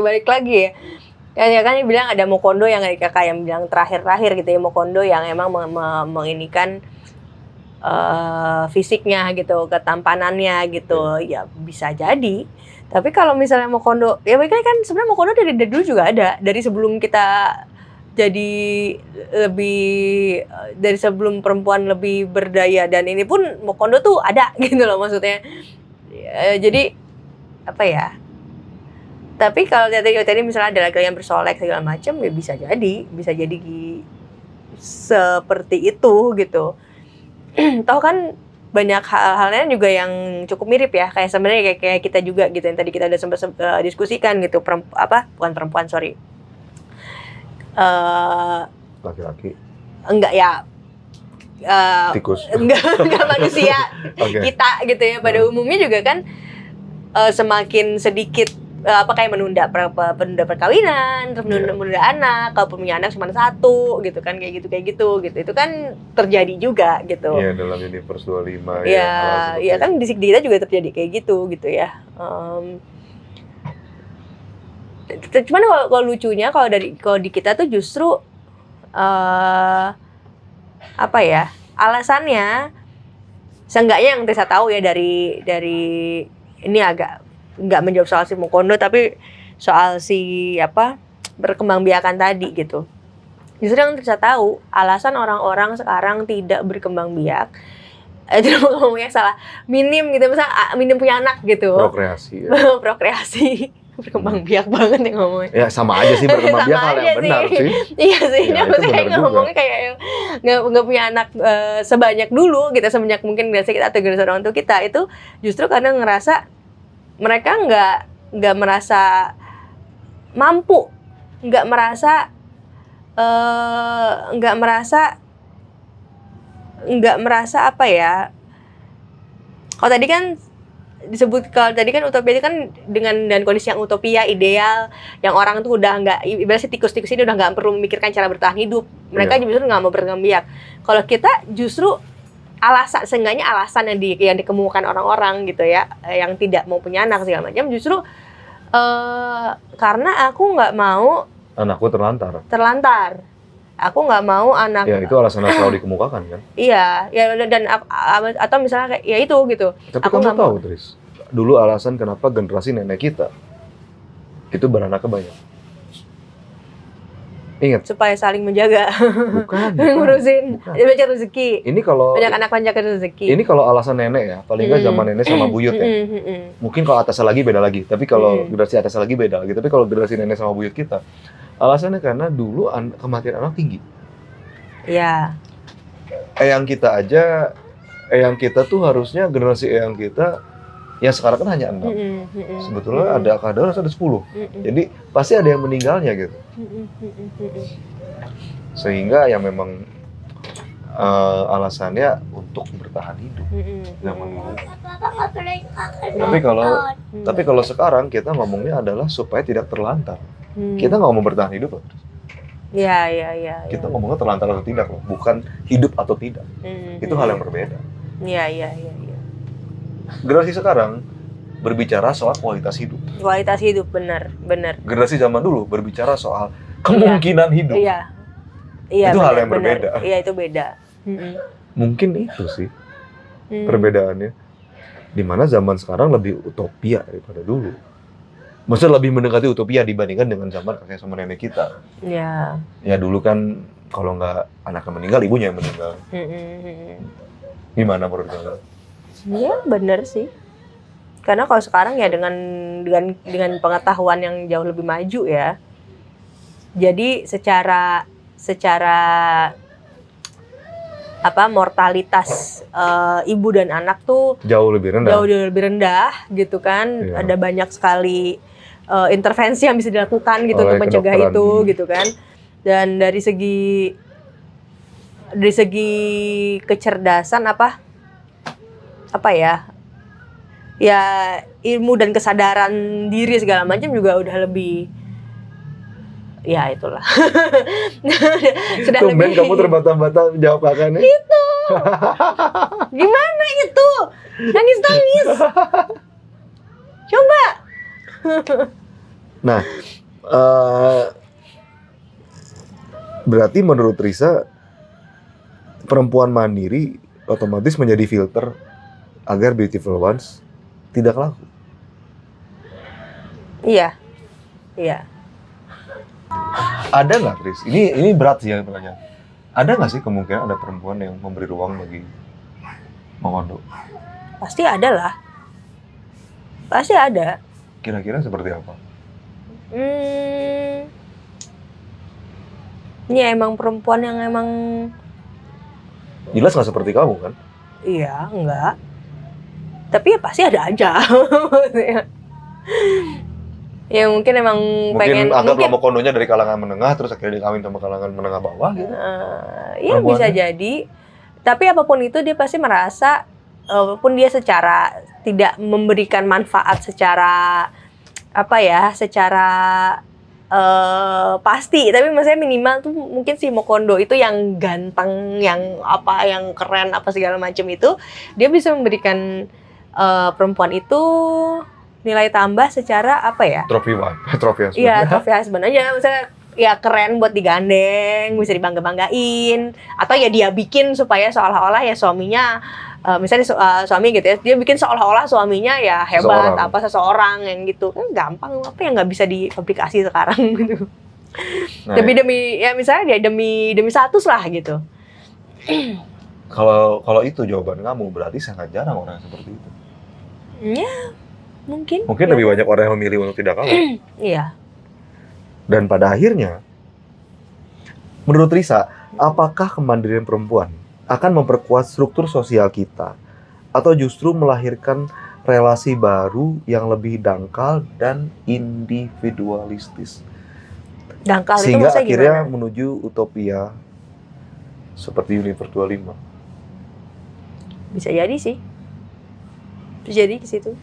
[SPEAKER 1] Balik lagi ya. Kan bilang ada Macondo yang kakak yang bilang terakhir gitu ya, Macondo yang emang menginikan fisiknya gitu, ketampanannya gitu, ya bisa jadi. Tapi kalau misalnya mau kondo, ya mereka kan sebenarnya mau kondo dari dulu juga ada, dari sebelum kita jadi lebih dari sebelum perempuan lebih berdaya dan ini pun mau kondo tuh ada gitu loh maksudnya. Jadi apa ya? Tapi kalau tadi misalnya ada laki yang bersolek segala macam ya bisa jadi seperti itu gitu. Tahu kan banyak hal-halnya juga yang cukup mirip ya, kayak sebenarnya kayak kita juga gitu yang tadi kita udah sempat diskusikan gitu, bukan perempuan sorry,
[SPEAKER 2] Laki-laki.
[SPEAKER 1] enggak ya,
[SPEAKER 2] Tikus.
[SPEAKER 1] enggak manusia
[SPEAKER 2] Oke.
[SPEAKER 1] kita gitu ya pada umumnya juga kan semakin sedikit kayak menunda perkawinan, terus menunda anak, kalau punya anak cuma satu gitu kan, kayak gitu itu kan terjadi juga gitu.
[SPEAKER 2] Iya, dalam Universe 25
[SPEAKER 1] ya kan di kita juga terjadi kayak gitu ya. Cuman kalau lucunya kalau di kita tuh justru apa ya, alasannya seenggaknya yang Tessa tahu ya dari ini agak nggak menjawab soal si Mukondo tapi soal si berkembangbiakan tadi gitu. Justru yang Tessa tahu alasan orang-orang sekarang tidak berkembang biak itu ngomongnya salah, minim gitu, misalnya minim punya anak gitu.
[SPEAKER 2] Prokreasi. Ya.
[SPEAKER 1] Prokreasi. Berkembang biak banget yang ngomongnya.
[SPEAKER 2] Ya sama aja sih berkembang biak, hal yang benar sih.
[SPEAKER 1] Iya sih,
[SPEAKER 2] Ya,
[SPEAKER 1] maksudnya ngomongnya kayak nggak punya anak sebanyak dulu gitu, sebanyak mungkin generasi kita atau generasi orang tua kita itu justru karena ngerasa mereka nggak merasa mampu, nggak merasa apa ya? Kalau tadi kan utopia itu kan dengan kondisi yang utopia ideal, yang orang tuh udah nggak, ibaratnya tikus-tikus ini udah nggak perlu memikirkan cara bertahan hidup, mereka justru nggak mau berkembang biak. Kalau kita justru seenggaknya alasan yang dikemukakan orang-orang gitu ya, yang tidak mau punya anak segala macam, justru karena aku nggak mau
[SPEAKER 2] anakku terlantar.
[SPEAKER 1] Aku nggak mau anak.
[SPEAKER 2] Ya itu alasan yang selalu dikemukakan kan.
[SPEAKER 1] Iya, ya dan atau misalnya kayak ya itu gitu.
[SPEAKER 2] Tapi
[SPEAKER 1] aku
[SPEAKER 2] kamu tahu, Tris, dulu alasan kenapa generasi nenek kita itu beranaknya banyak. Ingat?
[SPEAKER 1] Supaya saling menjaga.
[SPEAKER 2] Bukan.
[SPEAKER 1] Ngurusin, banyak rezeki.
[SPEAKER 2] Ini kalau
[SPEAKER 1] banyak anak banyak rezeki.
[SPEAKER 2] Ini kalau alasan nenek ya, paling nggak zaman nenek sama buyut ya. Mungkin kalau atasnya lagi beda lagi, tapi kalau generasi atasnya lagi beda lagi. Tapi kalau generasi nenek sama buyut kita, alasannya karena dulu kematian anak tinggi.
[SPEAKER 1] Iya.
[SPEAKER 2] Eyang kita tuh harusnya generasi eyang kita yang sekarang kan hanya 6. Sebetulnya ada harus ada 10. Jadi pasti ada yang meninggalnya gitu. Sehingga yang memang alasannya untuk bertahan hidup zaman dulu. Tapi kalau sekarang kita ngomongnya adalah supaya tidak terlantar. Kita nggak mau bertahan hidup loh.
[SPEAKER 1] Iya.
[SPEAKER 2] Kita ngomongnya terlantar atau tidak loh, bukan hidup atau tidak. Itu hal yang berbeda.
[SPEAKER 1] Iya.
[SPEAKER 2] Generasi sekarang berbicara soal kualitas hidup.
[SPEAKER 1] Kualitas hidup benar.
[SPEAKER 2] Generasi zaman dulu berbicara soal kemungkinan hidup.
[SPEAKER 1] Iya.
[SPEAKER 2] Itu hal yang berbeda.
[SPEAKER 1] Iya, itu beda.
[SPEAKER 2] Mungkin itu sih perbedaannya. Dimana zaman sekarang lebih utopia daripada dulu. Maksudnya lebih mendekati utopia dibandingkan dengan zaman kakek sama nenek kita.
[SPEAKER 1] Iya.
[SPEAKER 2] Ya dulu kan kalau nggak anaknya meninggal, ibunya yang meninggal. Gimana menurut kamu?
[SPEAKER 1] Iya benar sih. Karena kalau sekarang ya dengan pengetahuan yang jauh lebih maju ya. Jadi secara mortalitas ibu dan anak tuh
[SPEAKER 2] jauh lebih rendah
[SPEAKER 1] gitu kan.
[SPEAKER 2] Iya.
[SPEAKER 1] Ada banyak sekali intervensi yang bisa dilakukan gitu untuk mencegah itu gitu kan. Dan dari segi kecerdasan ya ilmu dan kesadaran diri segala macam juga udah lebih, ya itulah.
[SPEAKER 2] Tumben kamu terbata-bata menjawab kakaknya.
[SPEAKER 1] Itu gimana itu, nangis coba.
[SPEAKER 2] Nah, berarti menurut Risa perempuan mandiri otomatis menjadi filter agar beautiful ones tidak laku.
[SPEAKER 1] Iya. Iya.
[SPEAKER 2] Ada nggak, Tris? Ini berat sih yang pertanyaan. Ada nggak sih kemungkinan ada perempuan yang memberi ruang bagi Mokondo?
[SPEAKER 1] Pasti ada lah. Pasti ada.
[SPEAKER 2] Kira-kira seperti apa?
[SPEAKER 1] Ini emang perempuan yang emang
[SPEAKER 2] Jelas nggak seperti kamu kan?
[SPEAKER 1] iya, enggak. Tapi ya pasti ada aja. Maksudnya. Ya mungkin emang
[SPEAKER 2] Mungkin
[SPEAKER 1] pengen
[SPEAKER 2] anggaplah Mokondonya dari kalangan menengah, terus akhirnya dikawin sama kalangan menengah bawah gitu.
[SPEAKER 1] Ya bisa jadi. Tapi apapun itu dia pasti merasa walaupun dia secara tidak memberikan manfaat secara secara pasti, tapi maksudnya minimal tuh mungkin si Mokondo itu yang ganteng, yang keren segala macam itu, dia bisa memberikan perempuan itu nilai tambah secara
[SPEAKER 2] Trophy wife, trophy husband.
[SPEAKER 1] Iya, trophy husband aja, misalnya ya keren buat digandeng, bisa dibangga-banggain, atau ya dia bikin supaya seolah-olah ya suaminya, misalnya suami gitu ya, dia bikin seolah-olah suaminya ya hebat, seseorang yang gitu, kan gampang, apa yang nggak bisa diaplikasi sekarang gitu.
[SPEAKER 2] Nah,
[SPEAKER 1] demi misalnya dia demi status lah gitu.
[SPEAKER 2] Kalau itu jawaban kamu, berarti sangat jarang orang seperti itu.
[SPEAKER 1] Ya, mungkin
[SPEAKER 2] Lebih banyak orang yang memilih untuk tidak kawin.
[SPEAKER 1] Iya.
[SPEAKER 2] Dan pada akhirnya, menurut Risa, apakah kemandirian perempuan akan memperkuat struktur sosial kita atau justru melahirkan relasi baru yang lebih dangkal dan individualistis?
[SPEAKER 1] Dangkal itu
[SPEAKER 2] Sehingga
[SPEAKER 1] maksudnya
[SPEAKER 2] akhirnya
[SPEAKER 1] gimana?
[SPEAKER 2] menuju utopia seperti Universe 25.
[SPEAKER 1] Bisa jadi sih. Bisa jadi ke situ.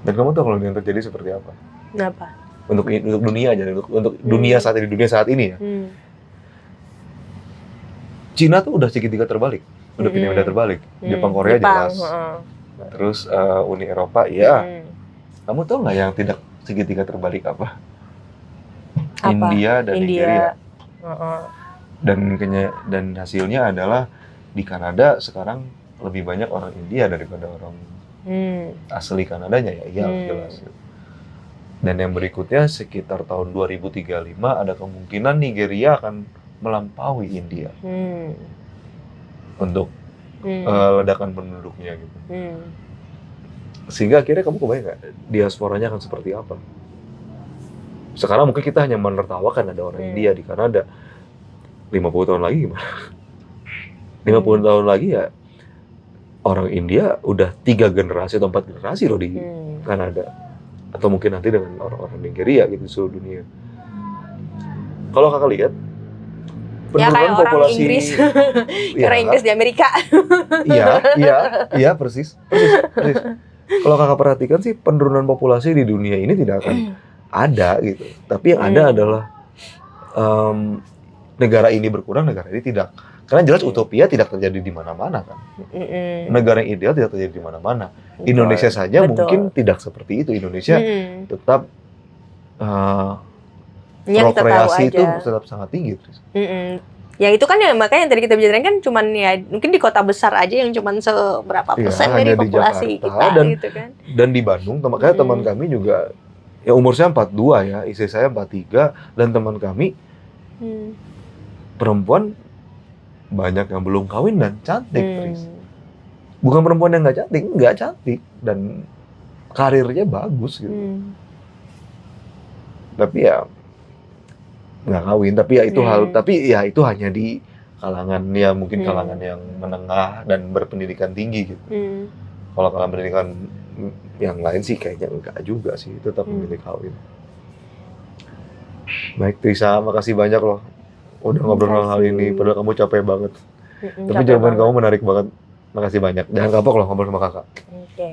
[SPEAKER 2] Dan kamu tahu kalau yang terjadi seperti apa?
[SPEAKER 1] Kenapa?
[SPEAKER 2] Untuk dunia aja, untuk dunia saat ini ya. Cina tuh udah segitiga terbalik, udah pindah terbalik. Jepang, Korea jelas. Terus Uni Eropa, ya. Kamu tahu nggak yang tidak segitiga terbalik apa? India dan Nigeria. Dan hasilnya adalah di Kanada sekarang lebih banyak orang India daripada orang asli Kanadanya ya, jelas. Dan yang berikutnya sekitar tahun 2035 ada kemungkinan Nigeria akan melampaui India untuk ledakan penduduknya gitu. Sehingga akhirnya kamu kebayang nggak diasporanya akan seperti apa? Sekarang mungkin kita hanya menertawakan ada orang India di Kanada. 50 tahun lagi gimana? 50 tahun lagi ya orang India udah 3 generasi atau 4 generasi loh di Kanada. Atau mungkin nanti dengan orang-orang Nigeria gitu di seluruh dunia. Kalau kakak lihat penurunan populasi
[SPEAKER 1] Inggris. Orang Inggris di Amerika.
[SPEAKER 2] Iya, persis. Kalau kakak perhatikan sih penurunan populasi di dunia ini tidak akan ada gitu. Tapi yang ada adalah negara ini berkurang, negara ini tidak. Karena jelas utopia tidak terjadi di mana-mana kan. Negara yang ideal tidak terjadi di mana-mana. Indonesia saja mungkin tidak seperti itu. Indonesia tetap prokreasi itu tetap sangat tinggi.
[SPEAKER 1] Ya itu kan ya makanya yang tadi kita bicarain kan cuman ya mungkin di kota besar aja yang cuman seberapa persen dari populasi kita gitu kan.
[SPEAKER 2] Dan di Bandung, makanya teman kami juga ya umur saya 42 ya, istri saya 43 dan teman kami perempuan banyak yang belum kawin dan cantik, Tris. Bukan perempuan yang nggak cantik dan karirnya bagus gitu. Tapi ya nggak kawin, tapi ya itu itu hanya di kalangan ya mungkin kalangan yang menengah dan berpendidikan tinggi gitu. Kalau kalangan pendidikan yang lain sih kayaknya enggak juga sih, tetap memilih kawin. Baik Trisa, makasih banyak loh udah ngobrol hal ini, padahal kamu capek banget. Tapi jawaban kamu menarik banget. Makasih banyak. Jangan kapok loh ngobrol sama kakak.
[SPEAKER 1] Oke.